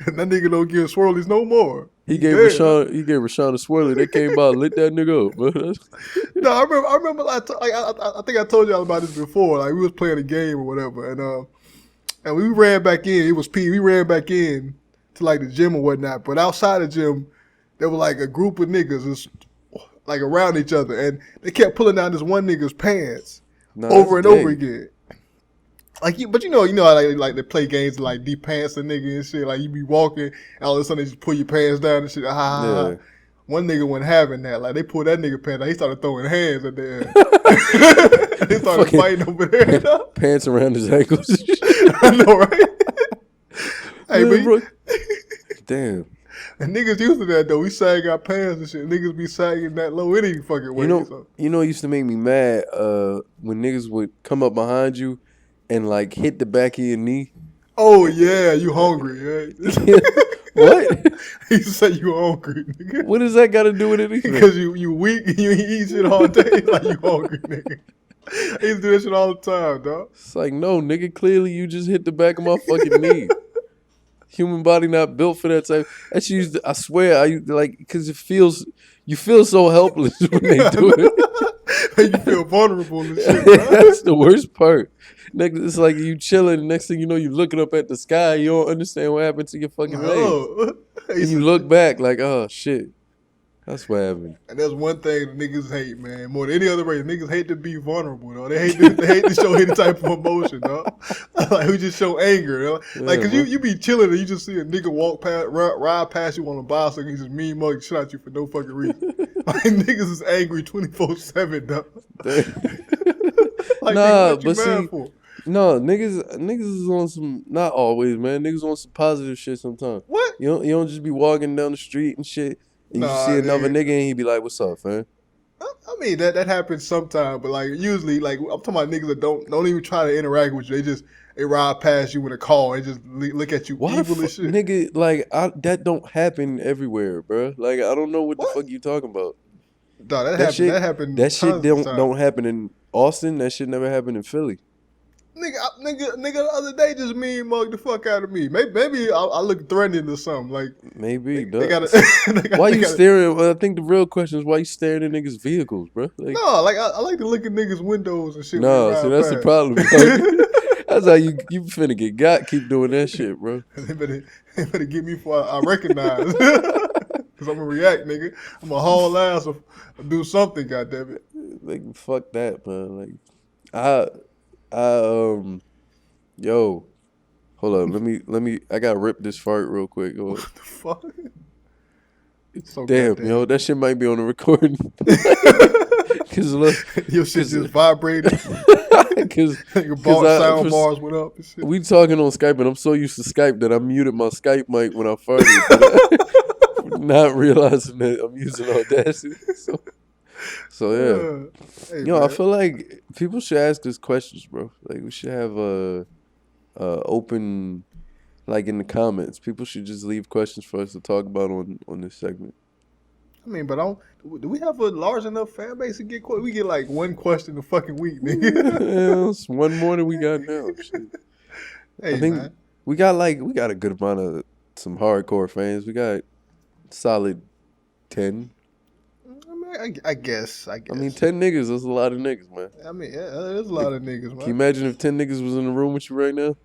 That nigga don't give swirlies no more. He gave Dead. Rashawn a swirly. They came by and lit that nigga up, man. No, I remember. I think I told y'all about this before. Like, we was playing a game or whatever, and we ran back in. It was P. We ran back in to like the gym or whatnot. But outside the gym, there was like a group of niggas just like around each other, and they kept pulling down this one nigga's pants over and over again. Like, but you know how like they play games and like deep pants a nigga and shit. Like, you be walking, and all of a sudden they just pull your pants down and shit. Yeah. One nigga wasn't having that. Like, they pulled that nigga pants down. He started throwing hands at their They started Fucking fighting over there. Pants around his ankles. I know, right? Hey, Yeah, man, bro. Damn. and niggas used to that though. We sag our pants and shit. Niggas be sagging that low any fucking way. You know, it used to make me mad when niggas would come up behind you and like hit the back of your knee. Oh yeah, you hungry? Right? What? He used to say you hungry, nigga. What does that got to do with anything? Because you weak, you eat shit all day, like you hungry, nigga. I used to do that shit all the time, dog. It's like, no, nigga, clearly you just hit the back of my fucking knee. Human body not built for that type. That's used. I swear, because you feel so helpless when they do it. You feel vulnerable and shit, bro. That's the worst part. Nigga, it's like you chilling. Next thing you know, you looking up at the sky. You don't understand what happened to your fucking legs. Oh. And you look back like, oh shit, that's what happened. And that's one thing the niggas hate, man. More than any other race, niggas hate to be vulnerable, though. They hate to show any type of emotion, dog. Like, we just show anger, though. Like, cause you be chilling and you just see a nigga walk past, ride past you on a bicycle, and he just mean mug shit at you for no fucking reason. Like, niggas is angry 24/7, dog. Like, Nah, nigga, what you but mad see, for? no, niggas is on some, not always, man. Niggas on some positive shit sometimes. What? You don't just be walking down the street and shit, and Nah, you see another nigga. nigga and he be like, "What's up, fam?" I mean that happens sometimes, but like usually, like I'm talking about niggas that don't even try to interact with you. They ride past you with a car and just look at you Why the evil fuck, as shit. nigga? Like that don't happen everywhere, bro. Like I don't know what the What? fuch you talking about. Dog, that That happened. shit, That happened that shit tons of times. don't happen in Austin. That shit never happened in Philly. Nigga, the other day just mean mugged the fuck out of me. Maybe I look threatening or something. Like Maybe. they gotta. Why you staring? Well, I think the real question is why you staring at niggas' vehicles, bro. Like, No, like I like to look at niggas' windows and shit. no, when they see ride that's the past. problem, dog. That's how you finna get got. Keep doing that shit, bro. they better get me before I recognize. Cause I'm gonna react, nigga. I'm gonna haul ass or do something. Goddamn it. Like fuck that, man. Like yo, hold up. Let me. I gotta rip this fart real quick. Hold up. What the fuck? So Damn, goddamn. yo, that shit might be on the recording. Cause look, Your shit just vibrated. cause Sound bars went up and shit. we talking on Skype, and I'm so used to Skype that I muted my Skype mic when I farted, not realizing that I'm using Audacity. So yeah, Hey, yo, I man. feel like people should ask us questions, bro. Like we should have a open, like in the comments. People should just leave questions for us to talk about on this segment. I mean, but do we have a large enough fan base to get we get like one question a fucking week, nigga. Yeah, it's one more than we got now. Shit. Hey, I think man. we got a good amount of some hardcore fans. We got solid 10. I mean, I guess. I mean, 10 niggas. That's a lot of niggas, man. I mean, yeah, there's a lot of niggas, man. Can you imagine if 10 niggas was in the room with you right now?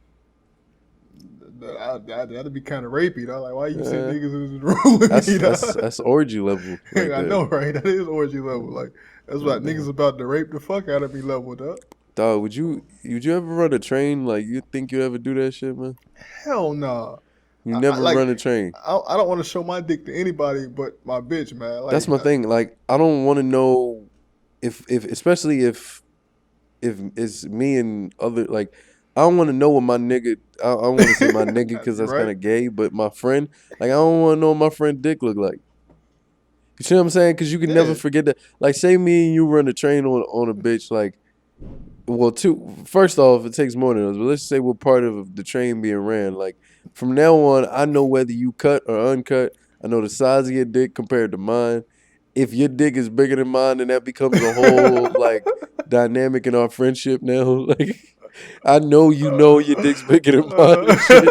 That'd be kind of rapey, though. Like, why you send Yeah. niggas in the room with me, dog? That's orgy level. Right I there. know, right? That is orgy level. Like, that's what niggas about to rape the fuck out of me level, dog. Dog, would you ever run a train? Like, you think you ever do that shit, man? Hell no. You never run a train. I don't want to show my dick to anybody but my bitch, man. Like, That's my thing. Like, I don't want to know if especially if it's me and other, like, I don't want to know what my nigga. I don't want to say my nigga because that's Right. kind of gay. But my friend, like, I don't want to know what my friend dick look like. You see what I'm saying? Because you can never forget that. Like, say me and you run a train on a bitch. Like, well, first off, it takes more than us. But let's say we're part of the train being ran. Like, from now on, I know whether you cut or uncut. I know the size of your dick compared to mine. If your dick is bigger than mine, then that becomes a whole like dynamic in our friendship now. Like, I know you know your dick's bigger than mine and shit.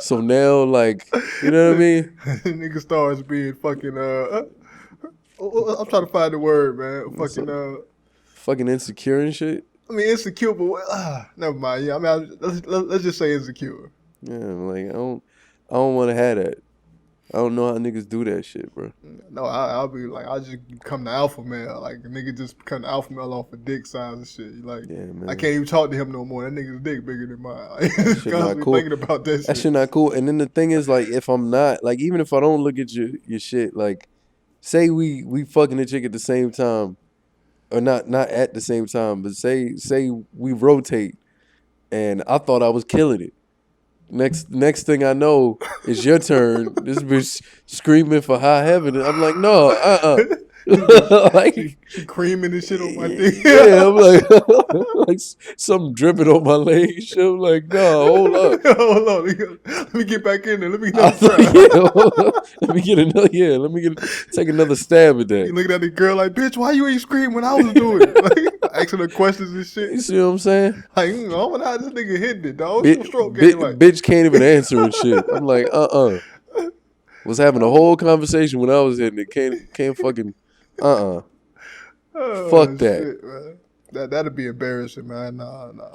So now, like, you know what I mean? Nigga starts being fucking I'm trying to find the word, man. Fucking insecure and shit. I mean insecure, but never mind. Yeah, I mean let's just say insecure. Yeah, like I don't want to have that. I don't know how niggas do that shit, bro. No, I'll be like, I'll just become the alpha male. Like, a nigga just become the alpha male off of dick size and shit. Like, Yeah, man. I can't even talk to him no more. That nigga's dick bigger than mine. Like, That shit not constantly cool. thinking about that shit. That shit not cool. And then the thing is, like, if I'm not, like, even if I don't look at your shit, like, say we fucking a chick at the same time, or not at the same time, but say we rotate, and I thought I was killing it. Next thing I know, it's your turn. This bitch screaming for high heaven, and I'm like, no, like, she creaming and shit on my dick. yeah, I'm like, like something dripping on my leg. Shit. I'm like, no, hold up. Hold on, let me get back in there. Let me I thought, let me get another. Yeah, take another stab at that. You looking at the girl like, bitch, why you ain't screaming when I was doing it? Like, asking her questions and shit. You see what I'm saying? Like, I wonder how this nigga hitting it, dog. What's your stroke game like? Bitch can't even answer and shit. I'm like, was having a whole conversation when I was hitting it. Can't fucking, Oh, fuck that. shit, man. That'd be embarrassing, man. Nah, man.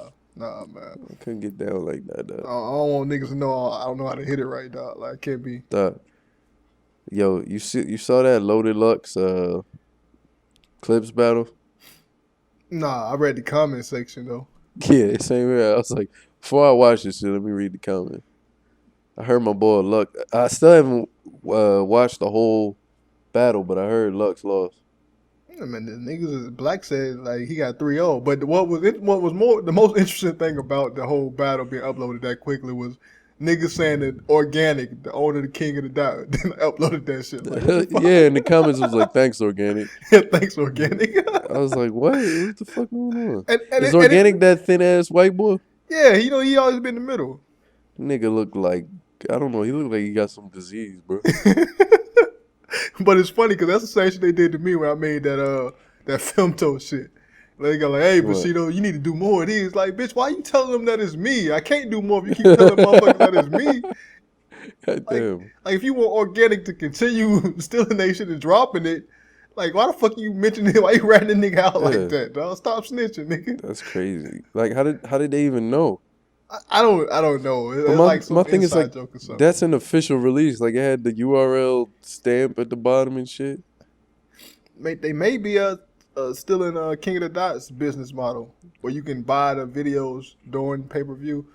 I couldn't get down like that, I dog. don't want niggas to know I don't know how to hit it right, dog. Like, I can't be. Dog. Yo, you saw that Loaded Lux clips battle? Nah, I read the comment section though. Yeah, same here. I was like, before I watch this shit, let me read the comment. I heard my boy Lux. I still haven't watched the whole battle, but I heard Lux lost. I mean, the niggas Black said like he got 3-0. But what was more the most interesting thing about the whole battle being uploaded that quickly was niggas saying that Organic, the owner of the King of the Dot, then I uploaded that shit. Like, what the fuck? Yeah, in the comments it was like, "Thanks, Organic." Thanks, Organic. I was like, "What? What the fuck going on?" and Is Organic that thin ass white boy? yeah, you know, he always been in the middle. Nigga look like, I don't know. He look like he got some disease, bro. But it's funny because that's the same shit they did to me when I made that film toe shit. They go like, hey, What? Bushido, you need to do more of these. Like, bitch, why you telling them that it's me? I can't do more if you keep telling motherfuckers that it's me. God damn. Like, if you want Organic to continue stealing that shit and dropping it, like, why the fuck you mentioning it? Why you ratting the nigga out like that, dog? Stop snitching, nigga. That's crazy. Like, how did they even know? I don't know. It's But like some my thing is inside like, joke or something. that's an official release. Like, it had the URL stamp at the bottom and shit. They may be still in King of the Dots business model where you can buy the videos during pay-per-view,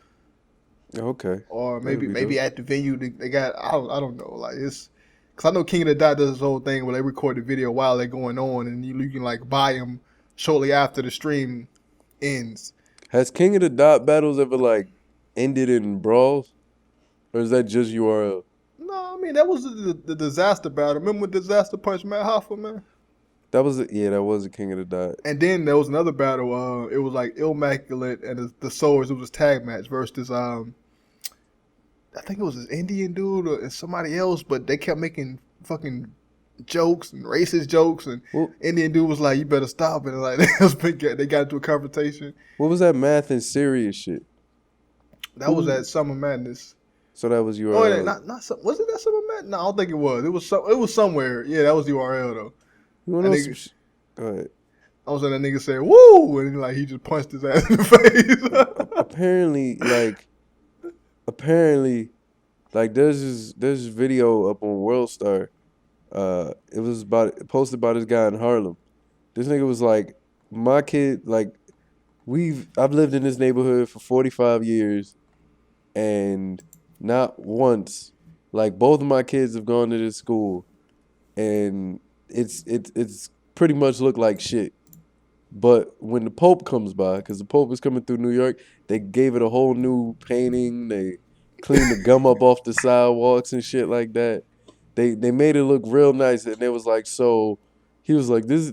Okay. or That'd be maybe dope. at the venue they got. I don't know. Like, it's because I know King of the Dot does this whole thing where they record the video while they're going on, and you can like buy them shortly after the stream ends. Has King of the Dot battles ever like ended in brawls, or is that just URL? No, I mean that was the disaster battle. Remember when Disaster punched Matt Hoffa, man? That was that was a King of the Dot. And then there was another battle. It was like Immaculate and the Swords. It was a tag match versus I think it was this Indian dude and somebody else, but they kept making fucking jokes and racist jokes, and Well, Indian dude was like, "You better stop it." And like they got into a confrontation. what was that math and serious shit? That was at Summer Madness. So that was Oh, URL. was it that Summer Madness? No, I don't think it was. It was somewhere. Yeah, that was URL though. You wanna know that some nigga- Go ahead. I was saying that nigga said "woo," and like he just punched his ass in the face. Apparently, like there's this video up on WorldStar. It was posted by this guy in Harlem. This nigga was like, my kid, like, I've lived in this neighborhood for 45 years, and not once, like, both of my kids have gone to this school, and it's pretty much looked like shit. But when the Pope comes by, because the Pope is coming through New York, they gave it a whole new painting. They cleaned the gum up off the sidewalks and shit like that. They made it look real nice, and it was like, so he was like, this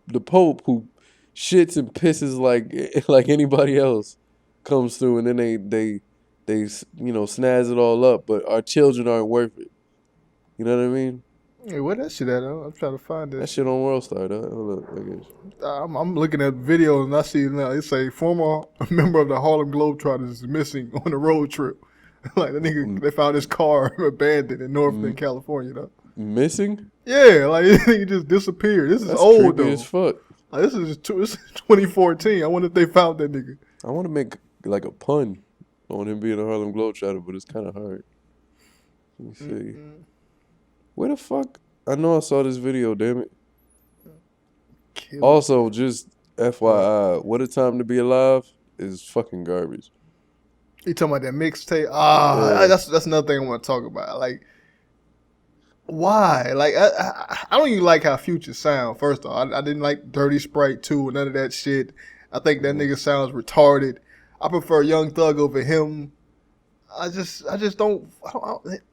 the Pope who shits and pisses like anybody else comes through, and then they snazz it all up, but our children aren't worth it. You know what I mean? Hey, where that shit at? I'm trying to find That it. shit on WorldStar, though. Hold up, I guess. I'm looking at videos and I see now it say former member of the Harlem Globetrotters is missing on a road trip. Like the nigga, they found his car abandoned in Northland, California. Though. Missing? Yeah, like he just disappeared. This is That's old creepy though. as fuck. Like, this is 2014. I wonder if they found that nigga. I want to make like a pun on him being a Harlem Globetrotter, but it's kind of hard. Let me see. Where the fuck? I know I saw this video, damn it. Kill. Also, just FYI, What a Time to Be Alive is fucking garbage. You talking about that mixtape? Yeah. That's another thing I want to talk about. Like, why? Like, I don't even like how Future sound. First off, I didn't like Dirty Sprite 2 and none of that shit. I think that nigga sounds retarded. I prefer Young Thug over him. I just don't.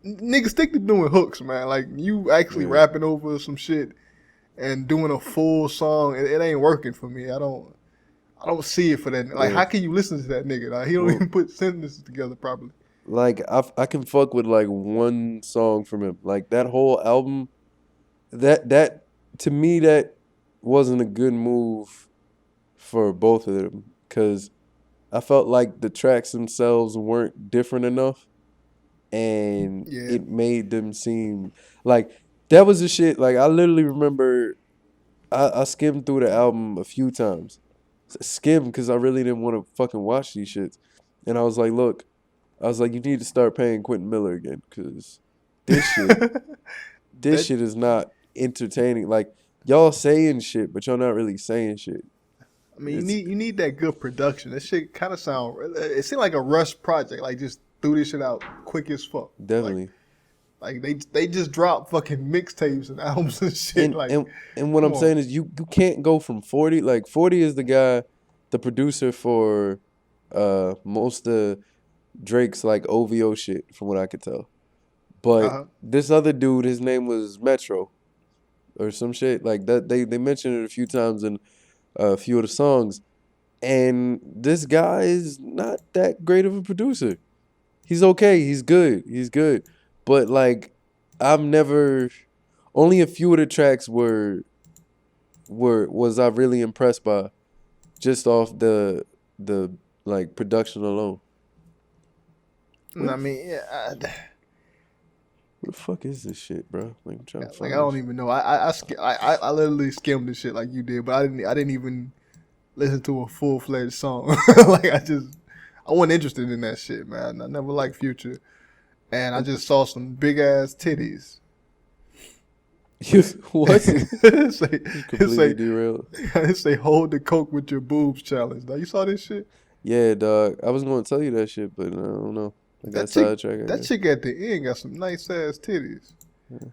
Niggas stick to doing hooks, man. Like you actually rapping over some shit and doing a full song. It ain't working for me. I don't see it for that. Like, how can you listen to that nigga? Like, he don't even put sentences together properly. Like I can fuck with like one song from him. Like that whole album, that to me that wasn't a good move for both of them, because I felt like the tracks themselves weren't different enough, and it made them seem like that was the shit. Like I literally remember I skimmed through the album a few times. Skimmed because I really didn't want to fucking watch these shits. And I was like, look, you need to start paying Quentin Miller again, because this shit is not entertaining. Like, y'all saying shit, but y'all not really saying shit. I mean, you need that good production. That shit kind of it seemed like a rush project. Like, just threw this shit out quick as fuck. Definitely. Like they just dropped fucking mixtapes and albums and shit. And what I'm saying is you can't go from 40. Like 40 is the guy, the producer for most of Drake's like OVO shit, from what I could tell. But this other dude, his name was Metro or some shit like that. They mentioned it a few times in a few of the songs, and this guy is not that great of a producer. He's okay. He's good. But like, I've never. Only a few of the tracks was I really impressed by, just off the like production alone. I mean, yeah. What the fuck is this shit, bro? Like, I'm trying to find I don't even know. I literally skimmed this shit like you did, but I didn't even listen to a full-fledged song. Like I wasn't interested in that shit, man. I never liked Future, and I just saw some big ass titties. What? Completely derailed. It say hold the coke with your boobs challenge. Now you saw this shit? Yeah, dog. I was gonna tell you that shit, but I don't know. I got sidetracked. That chick at the end got some nice ass titties. Yeah.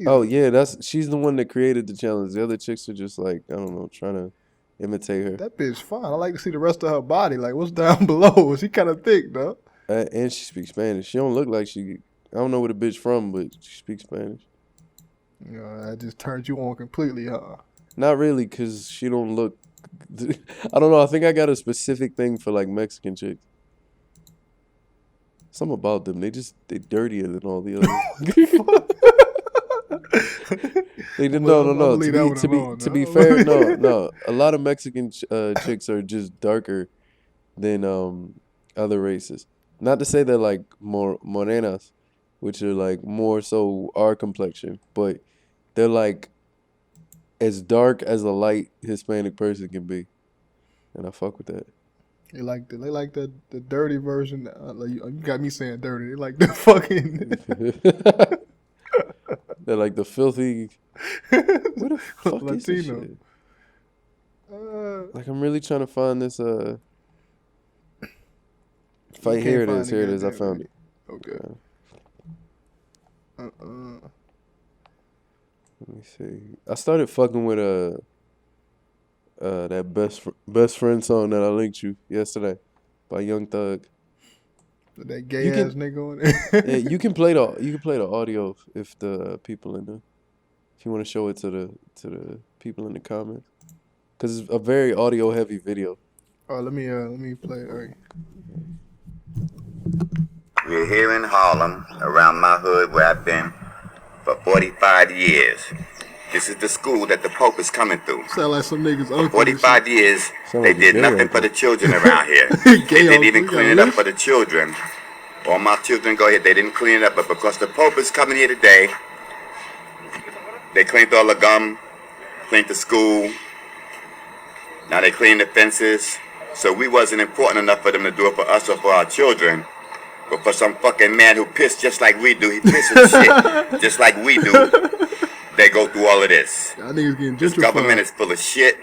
Oh yeah, she's the one that created the challenge. The other chicks are just like, I don't know, trying to imitate her. That bitch fine. I like to see the rest of her body. Like, what's down below? She kind of thick, though. And she speaks Spanish. She don't look like she. I don't know where the bitch from, but she speaks Spanish. You know, that just turned you on completely, huh? Not really, cause she don't look. I don't know. I think I got a specific thing for like Mexican chicks. Something about them. They dirtier than all the others. They did no. To be fair, no. A lot of Mexican chicks are just darker than other races. Not to say they're like more morenas, which are like more so our complexion, but they're like as dark as a light Hispanic person can be, and I fuck with that. They like the dirty version. Like, you got me saying dirty. They like the fucking. They're like the filthy. What the fuck Latino. Is this shit? Like, I'm really trying to find this. Here it is. I found it. Okay. Let me see. I started fucking with that best friend song that I linked you yesterday by Young Thug. That gay ass nigga on there. Yeah, you can play the audio if the people in the if you want to show it to the people in the comments, because it's a very audio heavy video. Oh, let me play it. All right. We're here in Harlem, around my hood where I've been for 45 years. This is the school that the Pope is coming through. Sound like some niggas. For 45 years, they did nothing for the children around here. They didn't even clean it up for the children. All my children go ahead, they didn't clean it up, but because the Pope is coming here today, they cleaned all the gum, cleaned the school. Now they clean the fences. So we wasn't important enough for them to do it for us or for our children. But for some fucking man who pissed just like we do, he pisses shit just like we do, they go through all of this. This government is full of shit.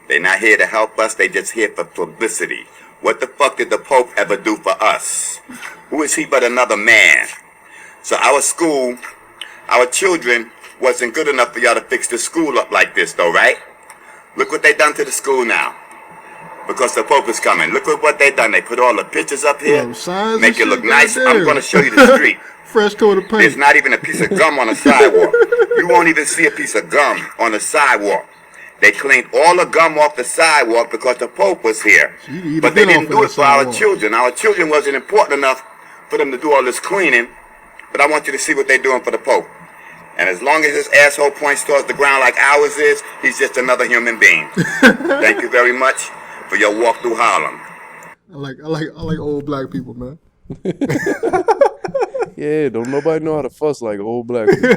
They're not here to help us, they just here for publicity. What the fuck did the Pope ever do for us? Who is he but another man? So our school, our children, wasn't good enough for y'all to fix the school up like this though, right? Look what they done to the school now. Because the Pope is coming. Look at what they done. They put all the pictures up here. Make it look nice. I'm going to show you the street. Fresh coat of paint. There's not even a piece of gum on the sidewalk. You won't even see a piece of gum on the sidewalk. They cleaned all the gum off the sidewalk because the Pope was here. But they didn't do it for our children. Our children wasn't important enough for them to do all this cleaning. But I want you to see what they're doing for the Pope. And as long as his asshole points towards the ground like ours is, he's just another human being. Thank you very much for your walk through Harlem. I like old black people, man. Yeah, don't nobody know how to fuss like old black people.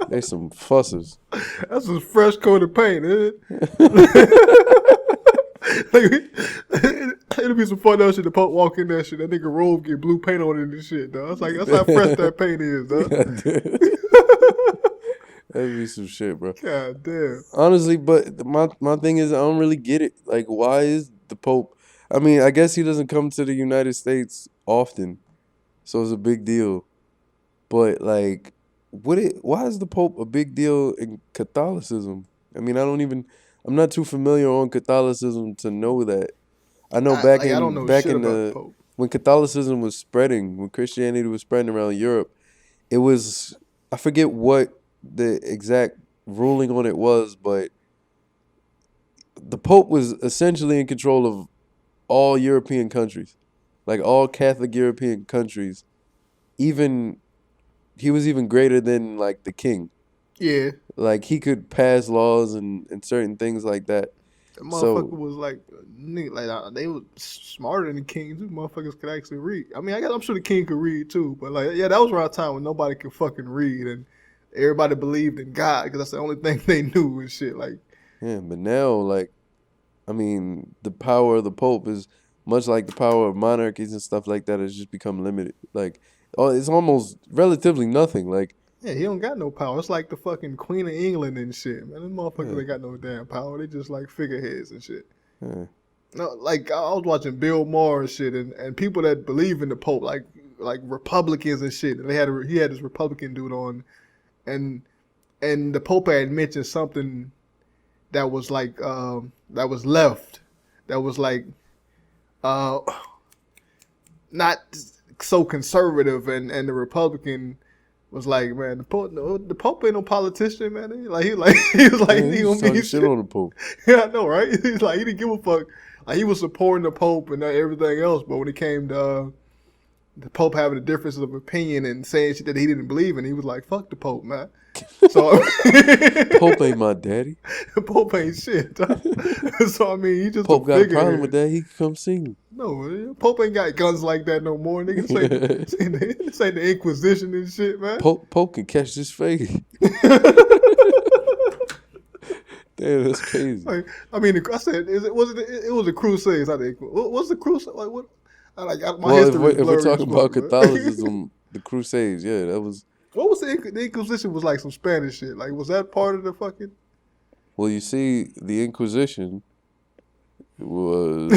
They some fussers. That's a fresh coat of paint, isn't it? It'll be some fun shit. The Pope walk in that shit. That nigga robe get blue paint on it and shit, dog. It's like that's how fresh that paint is, dog. That'd be some shit, bro. God damn. Honestly, but my thing is I don't really get it. Like, why is the Pope? I mean, I guess he doesn't come to the United States often, so it's a big deal. But like, why is the Pope a big deal in Catholicism? I mean, I'm not too familiar on Catholicism to know that. I know I don't know back shit in about the Pope. when Catholicism was spreading, when Christianity was spreading around Europe, it was, I forget what the exact ruling on it was, but the Pope was essentially in control of all European countries, like all Catholic European countries. Even he was even greater than like the king. Yeah. Like he could pass laws and certain things like that. That motherfucker So was like, they were smarter than the king. These motherfuckers could actually read. I mean, I'm sure the king could read too, but like, yeah, that was around a time when nobody could fucking read and everybody believed in God because that's the only thing they knew and shit. Like, yeah, but now like, I mean, the power of the Pope is much like the power of monarchies and stuff like that has just become limited. Like, oh, it's almost relatively nothing. Like, yeah, he don't got no power. It's like the fucking Queen of England and shit, man. Them motherfuckers yeah, ain't got no damn power. They just like figureheads and shit. yeah. No, like I was watching Bill Maher and shit, and people that believe in the Pope, like Republicans and shit. And he had this Republican dude on, and the Pope had mentioned something that was like that was left, that was like uh not so conservative, and the Republican was like, man, the Pope ain't no politician, man. He was like Yeah, he he's gonna talking be shit on the Pope. Yeah, I know, right? He's like he didn't give a fuck. Like he was supporting the Pope and everything else, but when it came to the Pope having a difference of opinion and saying shit that he didn't believe in, he was like, "Fuck the Pope, man." So Pope ain't my daddy. Pope ain't shit. So I mean, he just Pope a got a figurehead. problem with that. He can come see me. No, Pope ain't got guns like that no more, nigga. This ain't the Inquisition and shit, man. Pope can catch this fade. Damn, that's crazy. Like, I mean, I said, it was the Crusades. I think. What's the Crusade? Like what? My history is if we're blurry talking as about fuck, man. Catholicism, the Crusades, yeah, that was. What was the Inquisition? Was like some Spanish shit. Like, was that part of the fucking? Well, you see, the Inquisition was,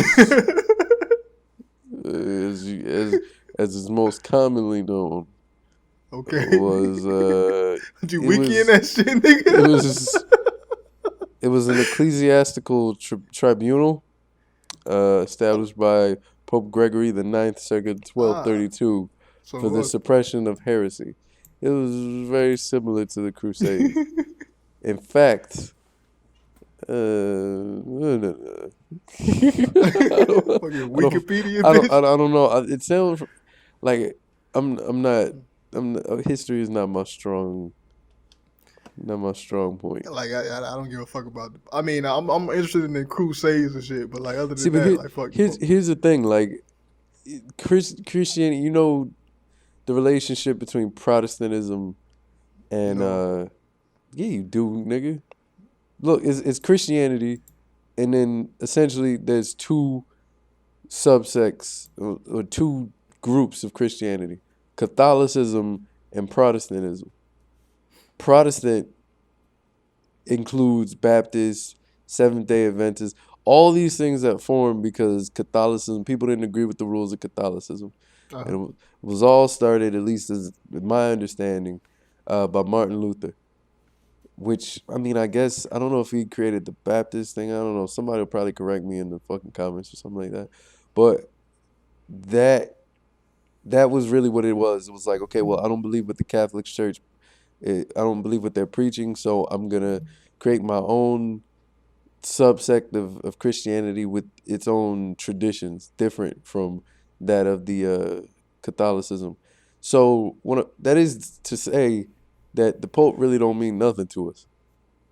as is most commonly known, Okay. was Did you it wiki in was that shit, nigga? it was an ecclesiastical tribunal established by Pope Gregory the Ninth, circa 1232, So for the suppression of heresy. It was very similar to the Crusades. In fact, fucking Wikipedia, bitch. I don't know. It sounds like history is not my strong point. Like I don't give a fuck about. I mean, I'm interested in the Crusades and shit, but like other See, than but that, like fuck. here's the thing, like Christianity, you know, the relationship between Protestantism and yeah, you do, nigga. Look, it's Christianity, and then essentially there's two subsects or two groups of Christianity: Catholicism and Protestantism. Protestant includes Baptists, Seventh-day Adventists, all these things that form because Catholicism, people didn't agree with the rules of Catholicism. Uh-huh. And it was all started, at least as my understanding, by Martin Luther. Which, I mean, I guess, I don't know if he created the Baptist thing. I don't know. Somebody will probably correct me in the fucking comments or something like that. But that was really what it was. It was like, okay, well, I don't believe what the Catholic Church, I don't believe what they're preaching, so I'm going to create my own subsect of Christianity with its own traditions, different from that of the Catholicism. So that is to say that the Pope really don't mean nothing to us.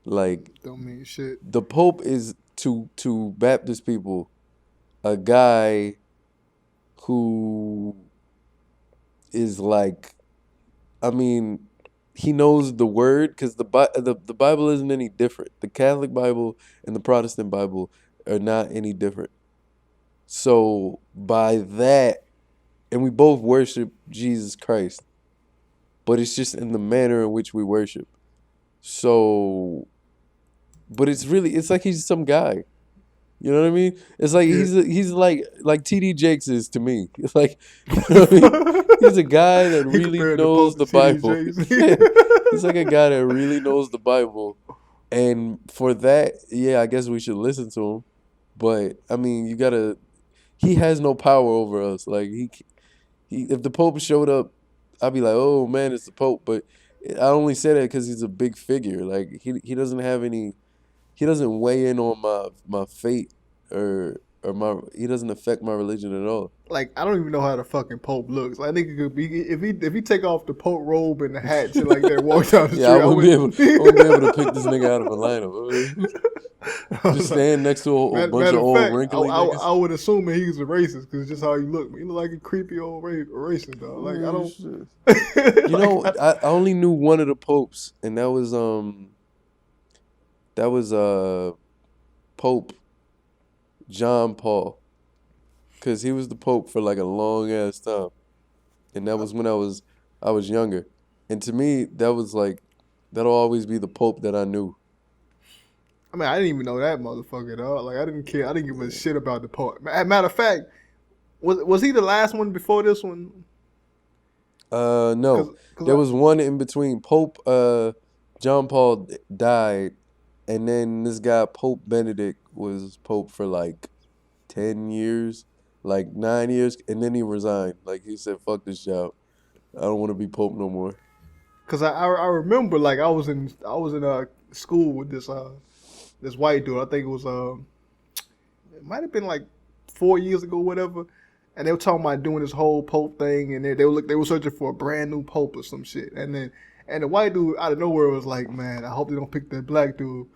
Like, Don't mean shit. the Pope is to Baptist people a guy who is like, I mean, he knows the word because the Bible isn't any different. The Catholic Bible and the Protestant Bible are not any different. So by that, and we both worship Jesus Christ, but it's just in the manner in which we worship. So, but it's like he's some guy. You know what I mean? It's like he's like TD Jakes is to me. It's like, you know what I mean? He's a guy that really knows the Bible. Yeah. He's like a guy that really knows the Bible. And for that, yeah, I guess we should listen to him. But I mean, you gotta he has no power over us. Like he if the Pope showed up, I'd be like, oh man, it's the Pope. But I only say that because he's a big figure. Like he doesn't have any. He doesn't weigh in on my fate or my. He doesn't affect my religion at all. Like, I don't even know how the fucking Pope looks. Like, I think it could be if he take off the Pope robe and the hat and shit like that, and walk down the street. I wouldn't be able to pick this nigga out of a lineup. Just stand next to a bunch of old wrinkly niggas. I would assume that he's a racist because just how he look. He look like a creepy old racist dog. Like I don't. You know, I only knew one of the popes, and that was Pope John Paul, because he was the Pope for like a long ass time, and that was when I was younger, and to me that was like that'll always be the Pope that I knew. I mean, I didn't even know that motherfucker, dog. Like I didn't care. I didn't give a shit about the Pope. Matter of fact, was he the last one before this one? No, there was one in between. Pope John Paul died, and then this guy Pope Benedict was Pope for like 10 years, like 9 years, and then he resigned. Like he said, "Fuck this job. I don't want to be Pope no more." Cause I remember like I was in school with this white dude. I think it was it might have been like 4 years ago, whatever. And they were talking about doing this whole Pope thing, and they were searching for a brand new Pope or some shit. And the white dude out of nowhere was like, "Man, I hope they don't pick that black dude."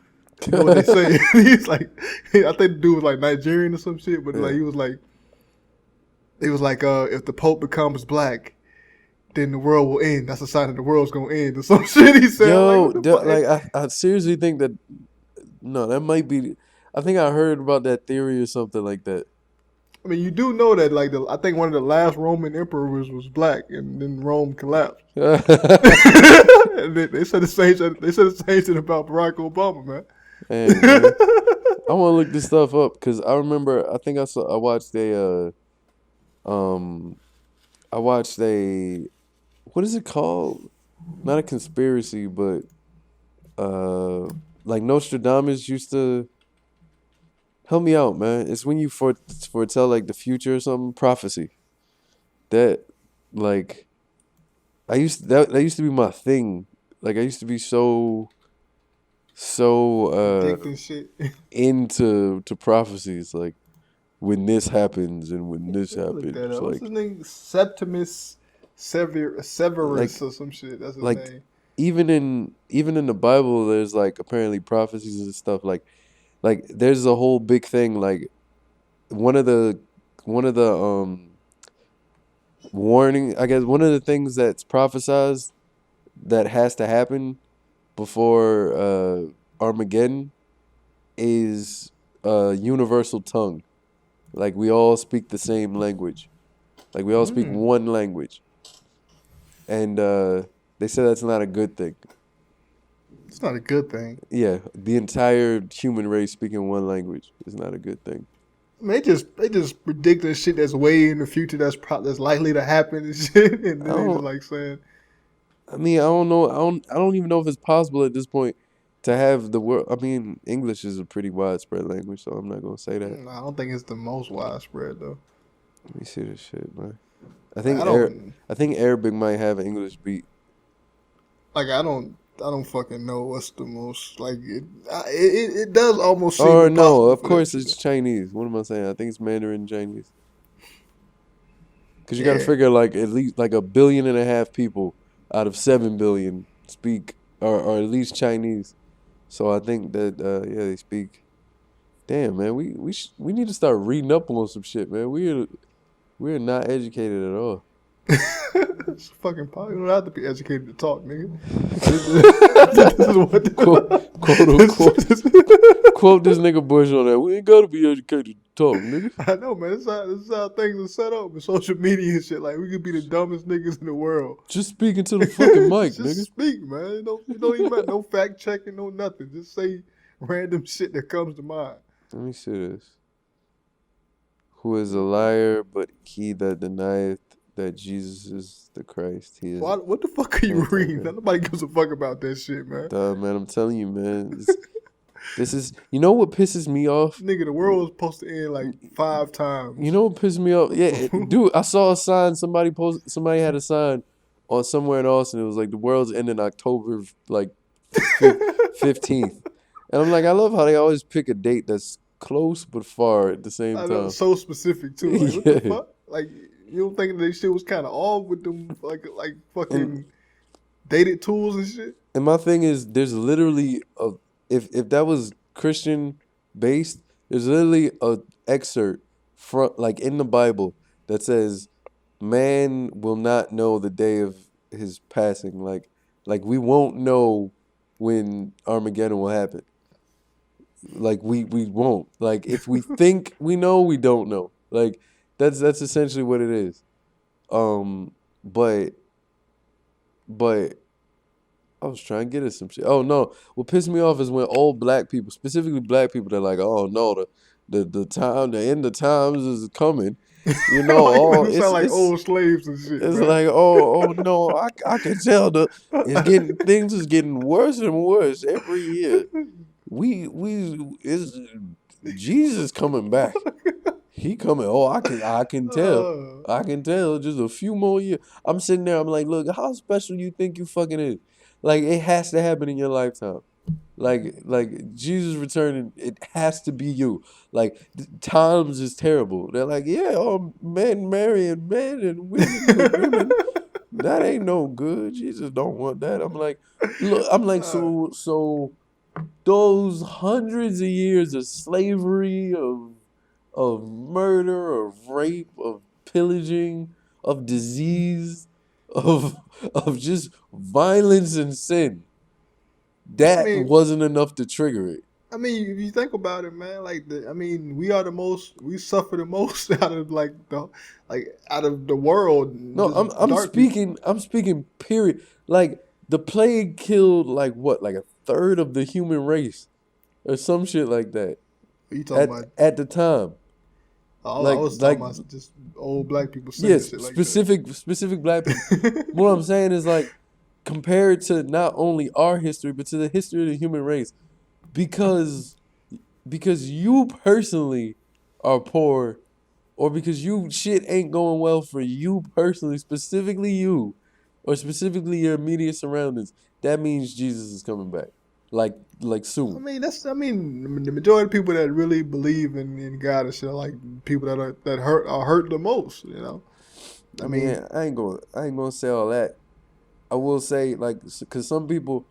You know what they say? He's like, I think the dude was like Nigerian or some shit, but like he was like, if the Pope becomes black, then the world will end. That's a sign that the world's gonna end or some shit. He said, Yo, I seriously think that that might be. I think I heard about that theory or something like that. I mean, you do know that, like, I think one of the last Roman emperors was black, and then Rome collapsed. And they said the same. They said the same thing about Barack Obama, man. Man, I want to look this stuff up because I remember. I think I watched a. What is it called? Not a conspiracy, but like Nostradamus used to. Help me out, man. It's when you foretell like the future or something. Prophecy. That, like, that used to be my thing. Like I used to be so shit. into prophecies. Like when this happens and when this happens. Like, what's his name? Septimus Severus or some shit. That's his name. Even in the Bible, there's like apparently prophecies and stuff like there's a whole big thing. Like one of the warning, I guess one of the things that's prophesized that has to happen before Armageddon is a universal tongue. Like we all speak the same language. Like we all speak one language. And they say that's not a good thing. It's not a good thing. Yeah, the entire human race speaking one language is not a good thing. I mean, they just predict this shit that's way in the future that's likely to happen and shit, and then they just like saying. I mean, I don't know. I don't even know if it's possible at this point to have the world. I mean, English is a pretty widespread language, so I'm not gonna say that. I don't think it's the most widespread though. Let me see this shit, man. I think Arabic might have an English beat. Like I don't fucking know what's the most like it does almost seem. Or no, of course it's Chinese. What am I saying? I think it's Mandarin Chinese. Because you got to figure like at least like 1.5 billion people out of 7 billion speak or at least Chinese. So I think that they speak. Damn, man, we need to start reading up on some shit, man. We're not educated at all. It's fucking power. You don't have to be educated to talk, nigga. This is what quote unquote quote this nigga Bush on that. We ain't gotta be educated to talk, nigga. I know, man. This is how things are set up with social media and shit. Like we could be the dumbest niggas in the world. Just speaking to the fucking mic, Just nigga. Speak, man. Don't even matter. No fact checking, no nothing. Just say random shit that comes to mind. Let me see this. Who is a liar, but he that denieth that Jesus is the Christ. He is. What the fuck are you reading? Nobody gives a fuck about that shit, man. Man, I'm telling you, man. This is, you know what pisses me off? Nigga, the world was supposed to end like 5 times. You know what pisses me off? Yeah, dude, I saw a sign. Somebody had a sign on somewhere in Austin. It was like the world's ending October like 15th. And I'm like, I love how they always pick a date that's close but far at the same I know, time. so specific too. Like, what the fuck? Like, you don't think this shit was kind of off with them like fucking dated tools and shit? And my thing is, there's literally if that was Christian based, there's literally a excerpt from like in the Bible that says, "Man will not know the day of his passing." Like we won't know when Armageddon will happen. Like we won't. Like if we think we know, we don't know. Like that's essentially what it is. But I was trying to get at some shit. Oh no, what pissed me off is when old black people, specifically black people, they're like, "Oh no, the end of times is coming." You know, it sound like old slaves and shit. It's bro. like, oh no, I can tell things is getting worse and worse every year. Is Jesus coming back? He coming. Oh, I can tell. I can tell. Just a few more years. I'm sitting there. I'm like, look, how special you think you fucking is? Like, it has to happen in your lifetime. Like Jesus returning, it has to be you. Like times is terrible. They're like, yeah, men marrying men and women with women. That ain't no good. Jesus don't want that. I'm like, look, so those hundreds of years of slavery, of murder, of rape, of pillaging, of disease, of just violence and sin. That wasn't enough to trigger it. I mean, if you think about it, man, like we suffer the most out of out of the world. No, I'm speaking period. Like the plague killed like a third of the human race, or some shit like that. What you talking about? At the time. I was talking about just old black people saying shit like that. Specific black people. What I'm saying is like compared to not only our history but to the history of the human race, because you personally are poor, or because you shit ain't going well for you personally, specifically you, or specifically your immediate surroundings, that means Jesus is coming back. Like soon. I mean, the majority of people that really believe in God and shit are like people that are hurt the most, you know. I mean, I ain't gonna say all that. I will say, like, because some people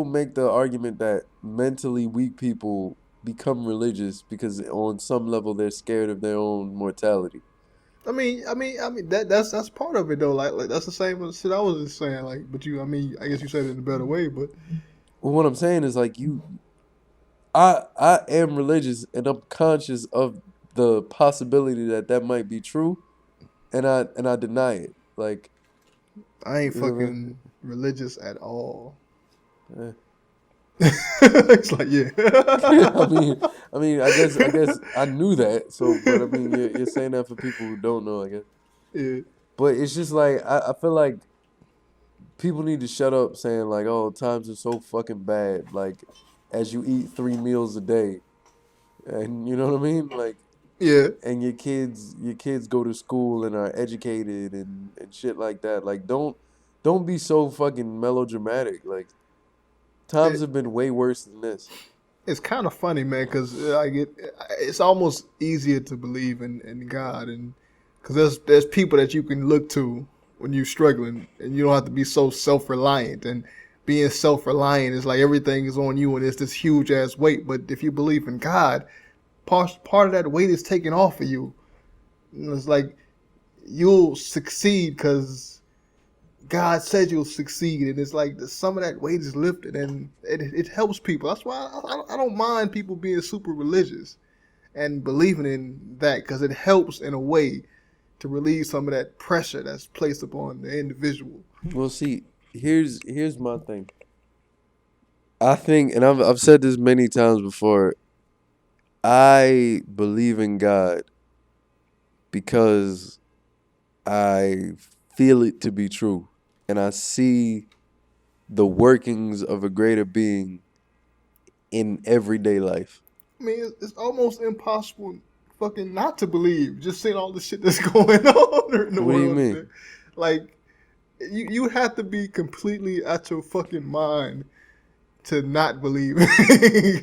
make the argument that mentally weak people become religious because on some level they're scared of their own mortality. I mean that's part of it though. Like that's the same shit I was just saying. Like, but I guess you said it in a better way. But well, what I'm saying is like I am religious and I'm conscious of the possibility that might be true, and I deny it. Like, I ain't fucking religious at all. It's like, yeah. I mean, I guess I knew that. So, but I mean, you're saying that for people who don't know, I guess. Yeah. But it's just like I feel like people need to shut up saying like, oh, times are so fucking bad. Like, as you eat 3 meals a day, and you know what I mean, like. Yeah. And your kids go to school and are educated and shit like that. Like, don't be so fucking melodramatic. Like, times have been way worse than this. It's kind of funny, man, because it's almost easier to believe in God, and because there's people that you can look to when you're struggling, and you don't have to be so self-reliant. And being self-reliant is like everything is on you, and it's this huge ass weight. But if you believe in God, part of that weight is taken off of you. It's like you'll succeed because God said you'll succeed, and it's like some of that weight is lifted, and it helps people. That's why I don't mind people being super religious and believing in that, because it helps in a way to relieve some of that pressure that's placed upon the individual. Well, see, here's my thing. I think, and I've said this many times before, I believe in God because I feel it to be true, and I see the workings of a greater being in everyday life. I mean, it's almost impossible fucking not to believe, just seeing all the shit that's going on in the What do you world. mean? Like, you have to be completely out your fucking mind to not believe.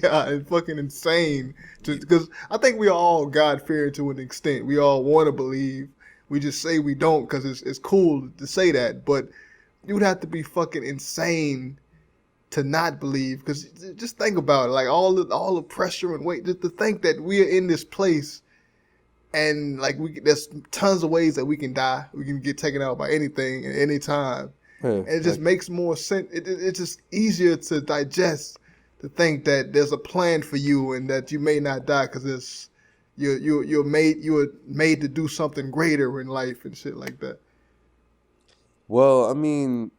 God, it's fucking insane. Because I think we are all God-fearing to an extent. We all want to believe. We just say we don't because it's cool to say that. But you would have to be fucking insane to not believe. Because just think about it. Like, all the pressure and weight. Just to think that we are in this place and, like, there's tons of ways that we can die. We can get taken out by anything at any time. Yeah, And it just makes more sense. It's just easier to digest to think that there's a plan for you and that you may not die because you're made to do something greater in life and shit like that. well, I mean,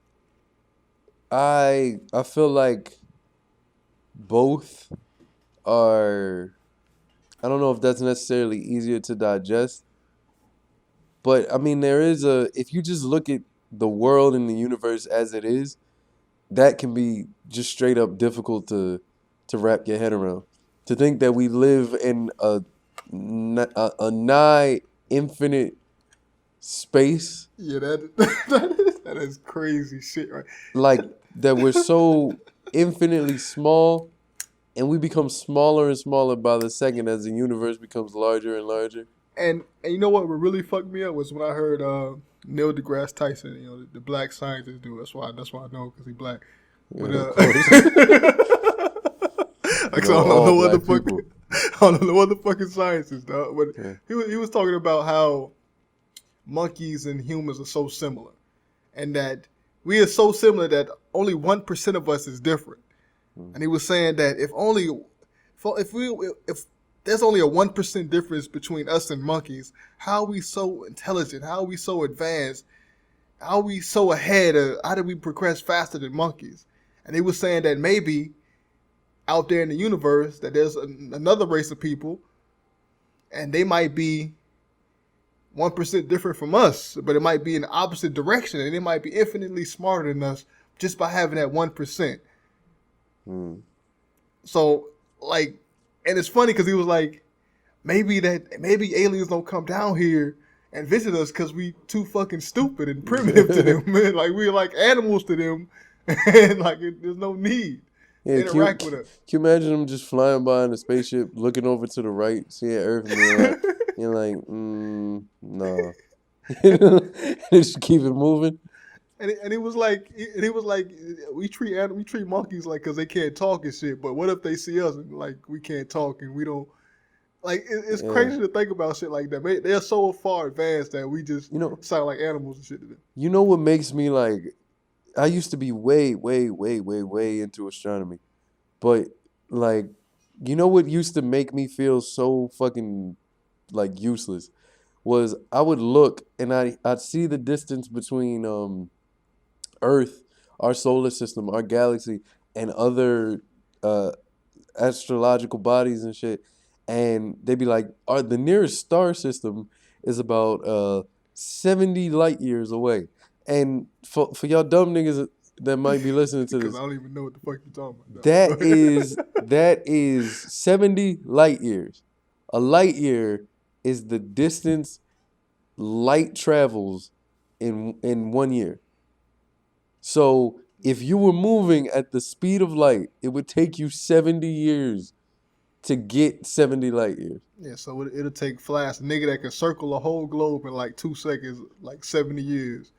I feel like both are. I don't know if that's necessarily easier to digest, but I mean, if you just look at the world and the universe as it is, that can be just straight up difficult to wrap your head around. To think that we live in a nigh infinite space, Yeah, that is crazy shit, right? like that we're so infinitely small, and we become smaller and smaller by the second as the universe becomes larger and larger. And you know what really fucked me up was when I heard Neil deGrasse Tyson, the black scientist dude. That's why I know because he's black. But, Yeah, of course. I You don't know, know all what the black fuck. people. I don't know what the fucking science is, dog. But Yeah. he was talking about how monkeys and humans are so similar, and that we are so similar that only 1% of us is different. And he was saying that if there's only a 1% difference between us and monkeys, how are we so intelligent? How are we so advanced? How are we so ahead? How did we progress faster than monkeys? And he was saying that maybe out there in the universe that there's another race of people, and they might be 1% different from us, but it might be in the opposite direction, and they might be infinitely smarter than us just by having that 1%. So, like, and it's funny because he was like, maybe aliens don't come down here and visit us because we too fucking stupid and primitive to them, man. Like, we're like animals to them, and like there's no need to interact with us. Can you imagine them just flying by in a spaceship, looking over to the right, seeing Earth, and you're like, no. Just keep it moving. And he was like, we treat monkeys like because they can't talk and shit. But what if they see us and like we can't talk and we don't like? It's crazy to think about shit like that. They're so far advanced that we just sound like animals and shit to them. You know what makes me like? I used to be way into astronomy, but like, you know what used to make me feel so fucking like useless was I would look and I'd see the distance between Earth, our solar system, our galaxy, and other astrological bodies and shit, and they'd be like, the nearest star system is about 70 light years away. And for y'all dumb niggas that might be listening to this, because I don't even know what the fuck you're talking about. That is 70 light years. A light year is the distance light travels in 1 year. So if you were moving at the speed of light, it would take you 70 years to get 70 light years. Yeah, so it'll take Flash, a nigga that can circle a whole globe in like 2 seconds, like 70 years.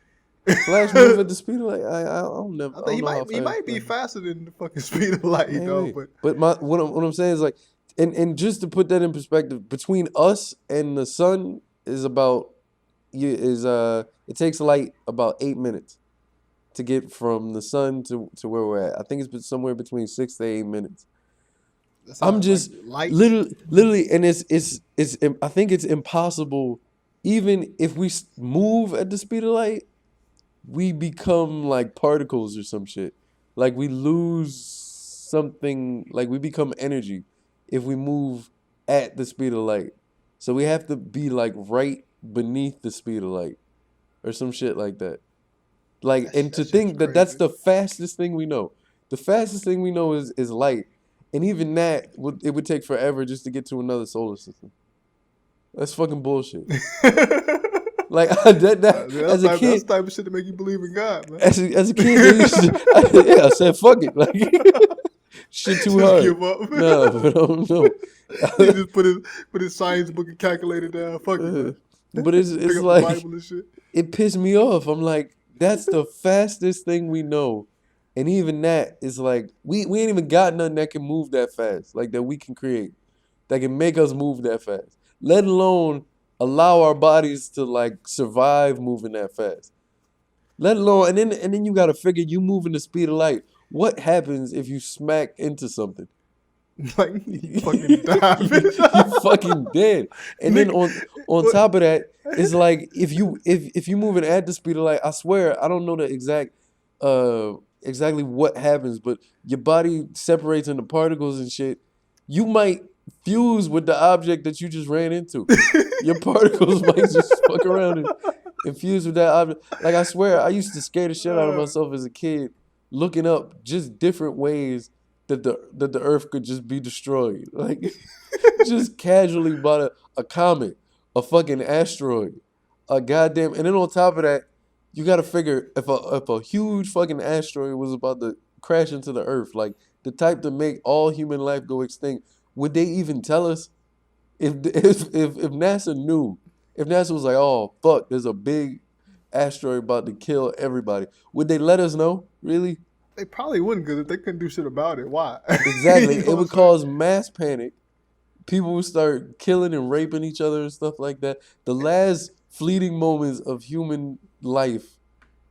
Flash move at the speed of light. I don't know. I think he might be faster than the fucking speed of light, you know. But what I'm saying is like, and just to put that in perspective, between us and the sun it takes light about 8 minutes to get from the sun to where we're at. I think it's somewhere between 6 to 8 minutes. I'm just like literally, and it's I think it's impossible. Even if we move at the speed of light, we become like particles or some shit. Like we lose something. Like we become energy if we move at the speed of light. So we have to be like right beneath the speed of light, or some shit like that. Like, and to think that that's the fastest thing we know. The fastest thing we know is light. And even that, it would take forever just to get to another solar system. That's fucking bullshit. Like as a kid, that's the type of shit to make you believe in God, man. As a kid, they used to, I said fuck it, like shit too hard. Give up. No, but no. He just put his science book and calculator down. Fuck it, man. But it's Pick up like the Bible and shit. It pissed me off. I'm like, that's the fastest thing we know, and even that is like we ain't even got nothing that can move that fast, like that we can create, that can make us move that fast. Let alone allow our bodies to like survive moving that fast. Let alone, and then you gotta figure you moving the speed of light. What happens if you smack into something? Like you fucking die. You fucking dead. And then on top of that, it's like if you moving at the speed of light, I swear I don't know the exactly what happens, but your body separates into particles and shit. You might fuse with the object that you just ran into. Your particles might just fuck around and fuse with that object. Like I swear, I used to scare the shit out of myself as a kid, looking up just different ways that the Earth could just be destroyed, like just casually by a comet, a fucking asteroid, a goddamn. And then on top of that, you got to figure if a huge fucking asteroid was about to crash into the Earth, like the type to make all human life go extinct, would they even tell us? If NASA knew, if NASA was like, oh fuck, there's a big asteroid about to kill everybody, would they let us know? Really? They probably wouldn't, because if they couldn't do shit about it, why? Exactly. It would cause mass panic. People would start killing and raping each other and stuff like that. The last fleeting moments of human life,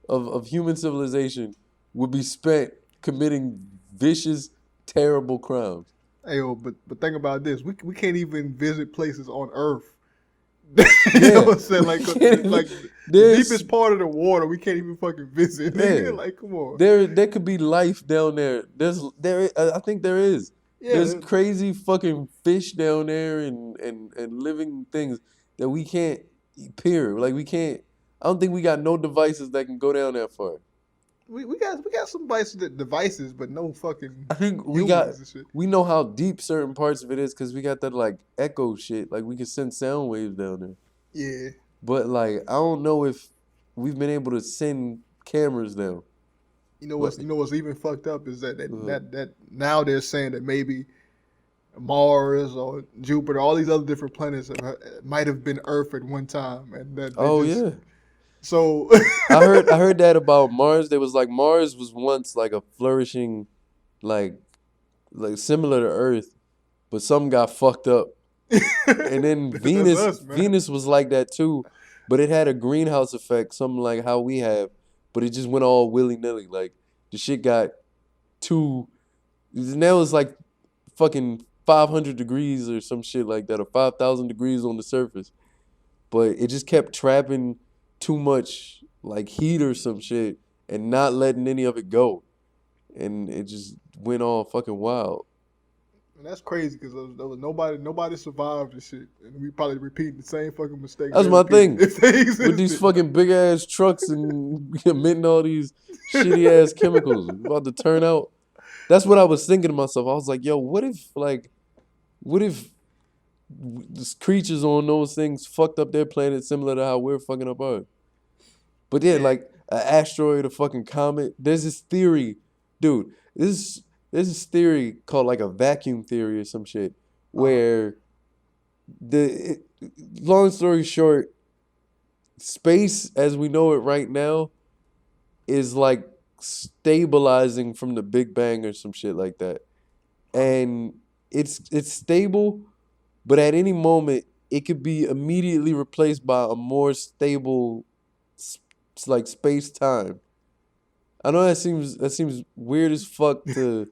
of human civilization, would be spent committing vicious, terrible crimes. Hey, but think about this. We can't even visit places on Earth. You know what I'm saying? Like the deepest part of the water, we can't even fucking visit. Yeah. Like, come on. There could be life down there. I think there is. Yeah, there's crazy fucking fish down there and living things that we can't peer. Like we can't. I don't think we got no devices that can go down that far. We got some devices, but no fucking. I think we know how deep certain parts of it is because we got that like echo shit. Like we can send sound waves down there. Yeah. But like I don't know if we've been able to send cameras down. You know what's even fucked up is that now they're saying that maybe Mars or Jupiter, all these other different planets might have been Earth at one time, and that. Yeah. So I heard that about Mars. There was like Mars was once like a flourishing, like similar to Earth, but something got fucked up. And then Venus was like that too, but it had a greenhouse effect, something like how we have, but it just went all willy-nilly. Like the shit got now it's like fucking 500 degrees or some shit like that, or 5,000 degrees on the surface, but it just kept trapping too much like heat or some shit and not letting any of it go, and it just went all fucking wild. And that's crazy because there was nobody survived this shit, and we probably repeating the same fucking mistakes. That's my thing with these fucking big ass trucks and emitting all these shitty ass chemicals about to turn out. That's what I was thinking to myself. I was like, yo, what if these creatures on those things fucked up their planet similar to how we're fucking up ours? But yeah, like an asteroid, a fucking comet. There's this theory, dude. There's this theory called like a vacuum theory or some shit, where long story short, space as we know it right now is like stabilizing from the Big Bang or some shit like that, and it's stable, but at any moment it could be immediately replaced by a more stable like space time. I know that seems weird as fuck to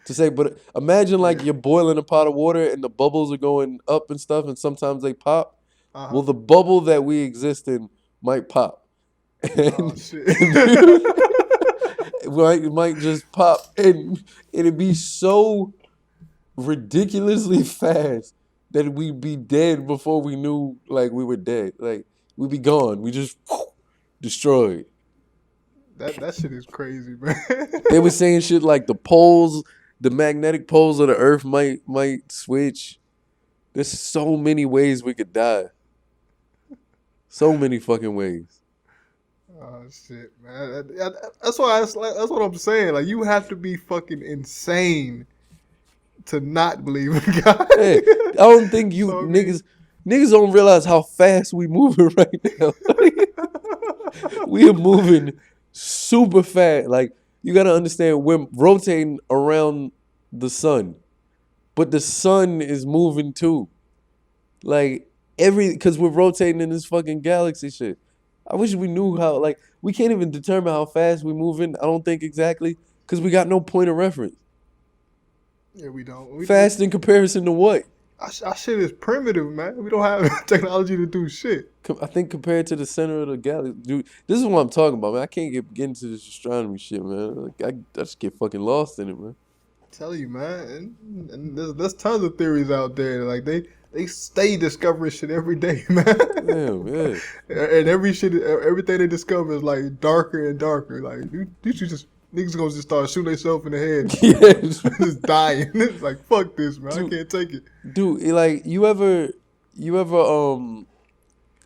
say, but imagine like you're boiling a pot of water and the bubbles are going up and stuff, and sometimes they pop. Well, the bubble that we exist in might pop. And shit. it might just pop, and it'd be so ridiculously fast that we'd be dead before we knew like we were dead. Like we'd be gone. We just destroyed. That shit is crazy, man. They were saying shit like the poles the magnetic poles of the Earth might switch. There's so many ways we could die. So many fucking ways. Oh shit, man. That's why that's what I'm saying. Like, you have to be fucking insane to not believe in God. Hey, I don't think you niggas don't realize how fast we moving right now. We are moving super fast. Like, you gotta understand, we're rotating around the sun, but the sun is moving too. Like, because we're rotating in this fucking galaxy shit. I wish we knew how. Like, we can't even determine how fast we moving. I don't think exactly, because we got no point of reference. Yeah, we don't. Fast in comparison to what? Our shit is primitive, man. We don't have technology to do shit. I think compared to the center of the galaxy, dude, this is what I'm talking about, man. I can't get into this astronomy shit, man. Like, I just get fucking lost in it, man. I tell you, man, and there's tons of theories out there. Like, they stay discovering shit every day, man. Damn, yeah. And everything they discover is like darker and darker. Like, you should just. Niggas gonna just start shooting themselves in the head. Yeah. Just dying. It's like, fuck this, man. Dude, I can't take it. Dude, like, you ever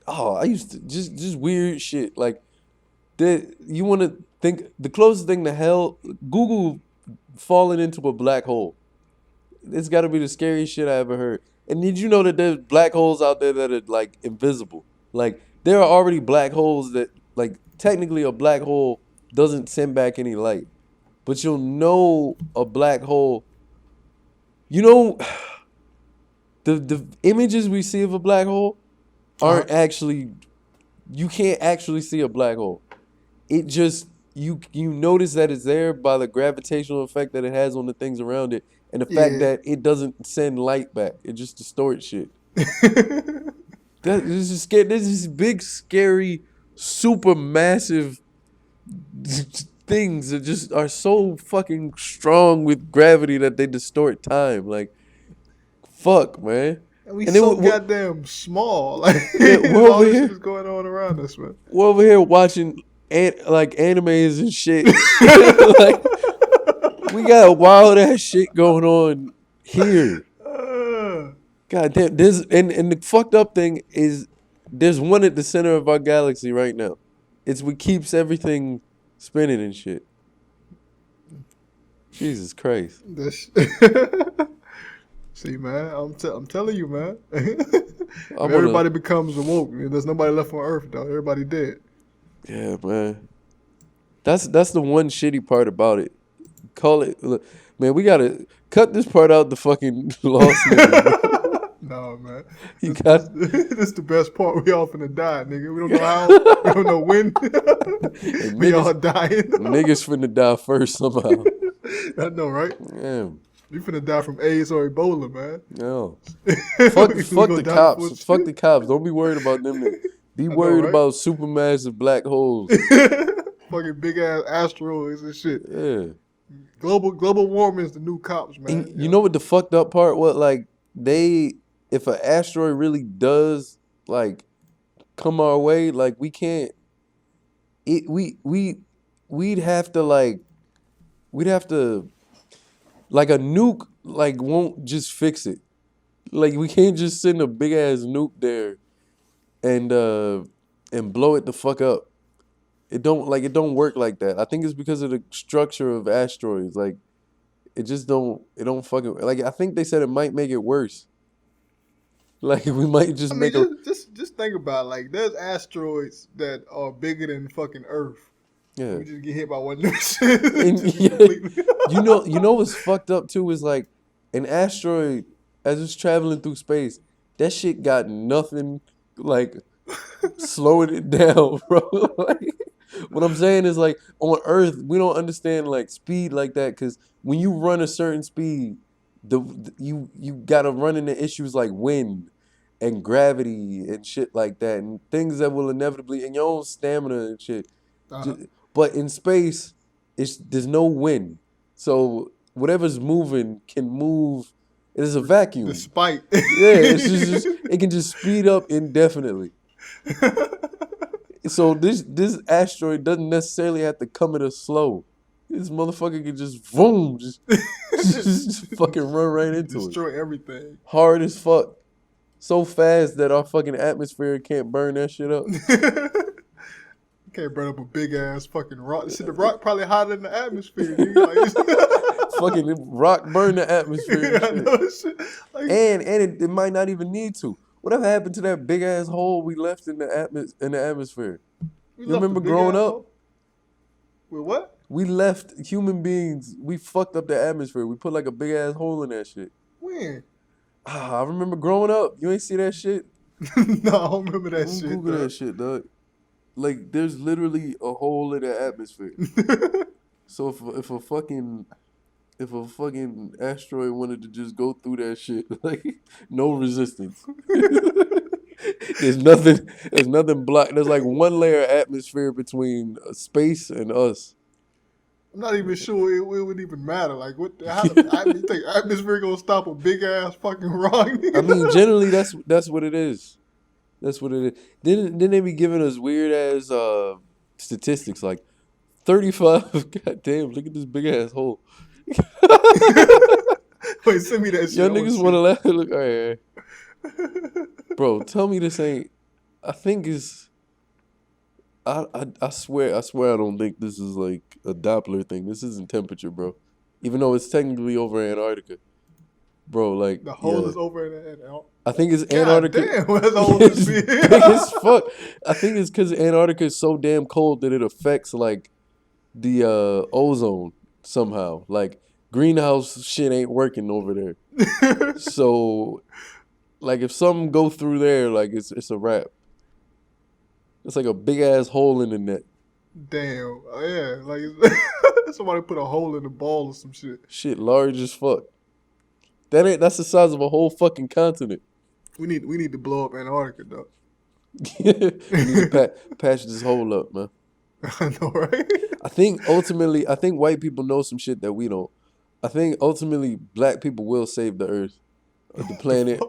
I used to just weird shit. Like, that you wanna think the closest thing to hell, Google falling into a black hole. It's gotta be the scariest shit I ever heard. And did you know that there's black holes out there that are like invisible? Like, there are already black holes that, like, technically a black hole doesn't send back any light, but you'll know a black hole. You know, the images we see of a black hole aren't actually. You can't actually see a black hole. It just you notice that it's there by the gravitational effect that it has on the things around it, and the fact that it doesn't send light back. It just distorts shit. This is scary. This is big, scary, super massive things that just are so fucking strong with gravity that they distort time. Like, fuck, man. And we so goddamn small. Like, we're all this shit is going on around us, man. We're over here watching like animes and shit. Like, we got wild ass shit going on here. God damn. And the fucked up thing is there's one at the center of our galaxy right now. It's what keeps everything spinning and shit. Jesus Christ. See, man, I'm telling you, man. Everybody becomes awoke. There's nobody left on Earth, though. Everybody dead. Yeah, man. That's the one shitty part about it. Call it, look, man. We gotta cut this part out. The fucking lost nigga. No, man. This is the best part. We all finna die, nigga. We don't know how. We don't know when. We all dying. Niggas finna die first somehow. I know, right? Damn. You finna die from AIDS or Ebola, man. No. Fuck the cops. Fuck the cops. Don't be worried about them. Be worried about supermassive black holes. Fucking big ass asteroids and shit. Yeah. Global warming is the new cops, man. And you know what the fucked up part? What, like, if an asteroid really does, like, come our way, like, we can't. We'd have to like a nuke, like, won't just fix it. Like, we can't just send a big ass nuke there and blow it the fuck up. It don't work like that. I think it's because of the structure of asteroids. Like, it don't fucking, like, I think they said it might make it worse. Like, we might just just think about it. Like, there's asteroids that are bigger than fucking Earth. Yeah. We just get hit by one of You know what's fucked up too is, like, an asteroid, as it's traveling through space, that shit got nothing, like, slowing it down, bro. Like, what I'm saying is, like, on Earth, we don't understand, like, speed like that, because when you run a certain speed, you gotta run into issues like wind and gravity and shit like that, and things that will inevitably, and your own stamina and shit. But in space, there's no wind, so whatever's moving can move. It is a vacuum. Despite. Yeah, it's just it can just speed up indefinitely. So this asteroid doesn't necessarily have to come at us slow. This motherfucker can just boom, just just fucking run right into it. Destroy everything. Hard as fuck. So fast that our fucking atmosphere can't burn that shit up. You can't burn up a big ass fucking rock. Shit, the rock probably hotter than the atmosphere, nigga. Fucking rock burn the atmosphere and shit. Like, and it might not even need to. Whatever happened to that big ass hole we left in the atmosphere? You remember growing up? With what? We left human beings. We fucked up the atmosphere. We put like a big ass hole in that shit. When? I remember growing up. You ain't see that shit? No, I don't remember that shit. Google that shit, dog. Like, there's literally a hole in the atmosphere. So if a fucking asteroid wanted to just go through that shit, like, no resistance. There's nothing blocked. There's like one layer of atmosphere between space and us. I'm not even sure it would even matter. Like, you think atmosphere gonna stop a big ass fucking rock? I mean, generally that's what it is. That's what it is. Didn't they be giving us weird ass statistics like 35? Goddamn, look at this big ass hole. Wait, send me that shit. Y'all niggas want to laugh? Look, all right. Bro, tell me this ain't. I think it's. I swear I don't think this is like a Doppler thing. This isn't temperature, bro. Even though it's technically over Antarctica. Bro, like. The hole is over in Antarctica. I think it's Antarctica. Damn, that's all it's big as fuck. I think it's because Antarctica is so damn cold that it affects like the ozone somehow. Like greenhouse shit ain't working over there. So, like if something go through there, like it's a wrap. It's like a big ass hole in the net. Damn, yeah, like somebody put a hole in the ball or some shit. Shit, large as fuck. That's the size of a whole fucking continent. We need to blow up Antarctica, though. We need to patch this hole up, man. I know, right? I think white people know some shit that we don't. I think ultimately black people will save the earth, or the planet.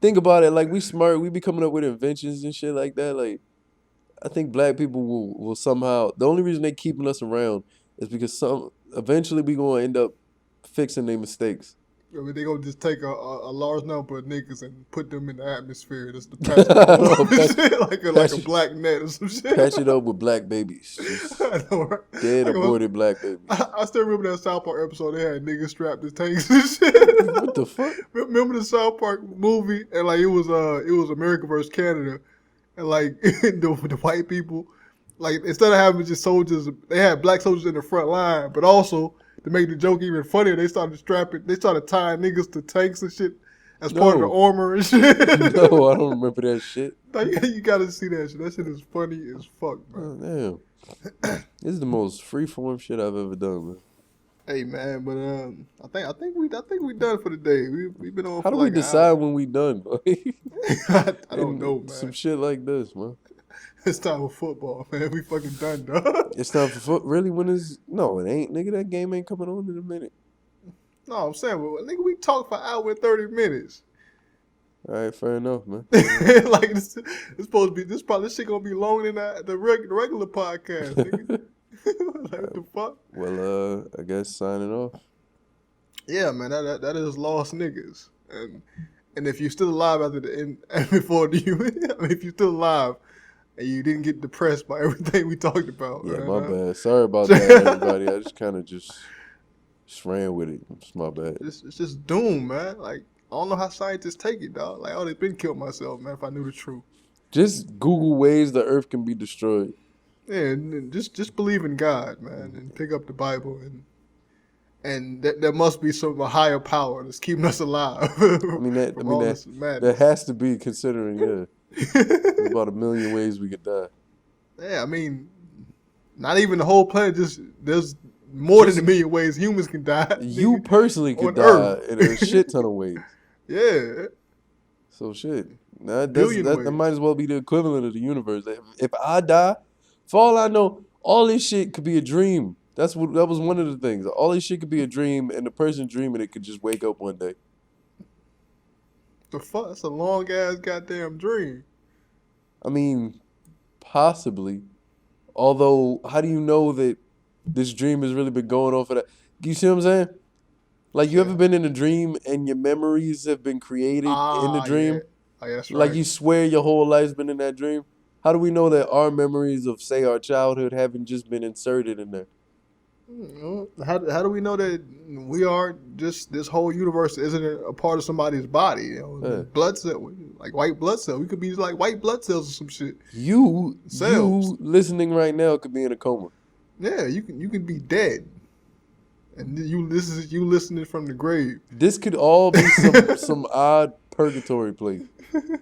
Think about it, like we smart, we be coming up with inventions and shit like that. Like, I think black people will somehow. The only reason they keeping us around is because eventually we gonna end up fixing their mistakes. I mean, they gonna just take a large number of niggas and put them in the atmosphere. That's the patch like a black net or some shit. Patch it up with black babies. I know, right? Dead aborted black babies. I still remember that South Park episode. They had niggas strapped to tanks and shit. What the fuck? Remember the South Park movie? And like it was America versus Canada, and like the white people, like instead of having just soldiers, they had black soldiers in the front line, but also. To make the joke even funnier, they started tying niggas to tanks and shit as part of the armor and shit. No, I don't remember that shit. You gotta see that shit. That shit is funny as fuck, man. Oh, damn. This is the most freeform shit I've ever done, man. Hey, man, but I think we done for the day. We've been on. How do we decide when we done? I don't know, man. Some shit like this, man. It's time for football, man. We fucking done, dog. It's time for football. Really? No, it ain't, nigga. That game ain't coming on in a minute. No, I'm saying, well, nigga, we talked for an hour and 30 minutes. All right, fair enough, man. Like this supposed to be this shit gonna be longer than the regular podcast, nigga. Like, what the fuck? Well, I guess signing off. Yeah, man. That is lost niggas, and if you're still alive after the end, if you're still alive. And you didn't get depressed by everything we talked about. Yeah, man. my bad. Sorry about that, everybody. I just kind of just ran with it. It's my bad. It's just doom, man. Like, I don't know how scientists take it, dog. Like, I would have been killed myself, man, if I knew the truth. Just Google ways the earth can be destroyed. Yeah, and just believe in God, man, and pick up the Bible, and there must be a higher power that's keeping us alive. That has to be, considering, yeah. There's about 1 million ways we could die. Yeah, I mean, not even the whole planet. There's more than 1 million ways humans can die. You personally could die in a shit ton of ways. Yeah. So shit. That might as well be the equivalent of the universe. If I die, for all I know, all this shit could be a dream. That was one of the things. All this shit could be a dream, and the person dreaming it could just wake up one day. The fuck? That's a long ass goddamn dream. I mean, possibly. Although, how do you know that this dream has really been going on for that? You see what I'm saying? Like, you ever been in a dream and your memories have been created in the dream? Yeah. Oh, yeah, that's right. Like, you swear your whole life's been in that dream? How do we know that our memories of, say, our childhood haven't just been inserted in there? How do we know that we are just this whole universe isn't a part of somebody's body? You know, blood cell, like white blood cell. We could be like white blood cells or some shit. You listening right now could be in a coma. Yeah, you can be dead, and this is you listening from the grave. This could all be some odd purgatory play. You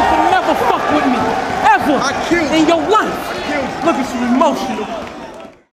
can never fuck with me, ever in your life. Look at you emotional.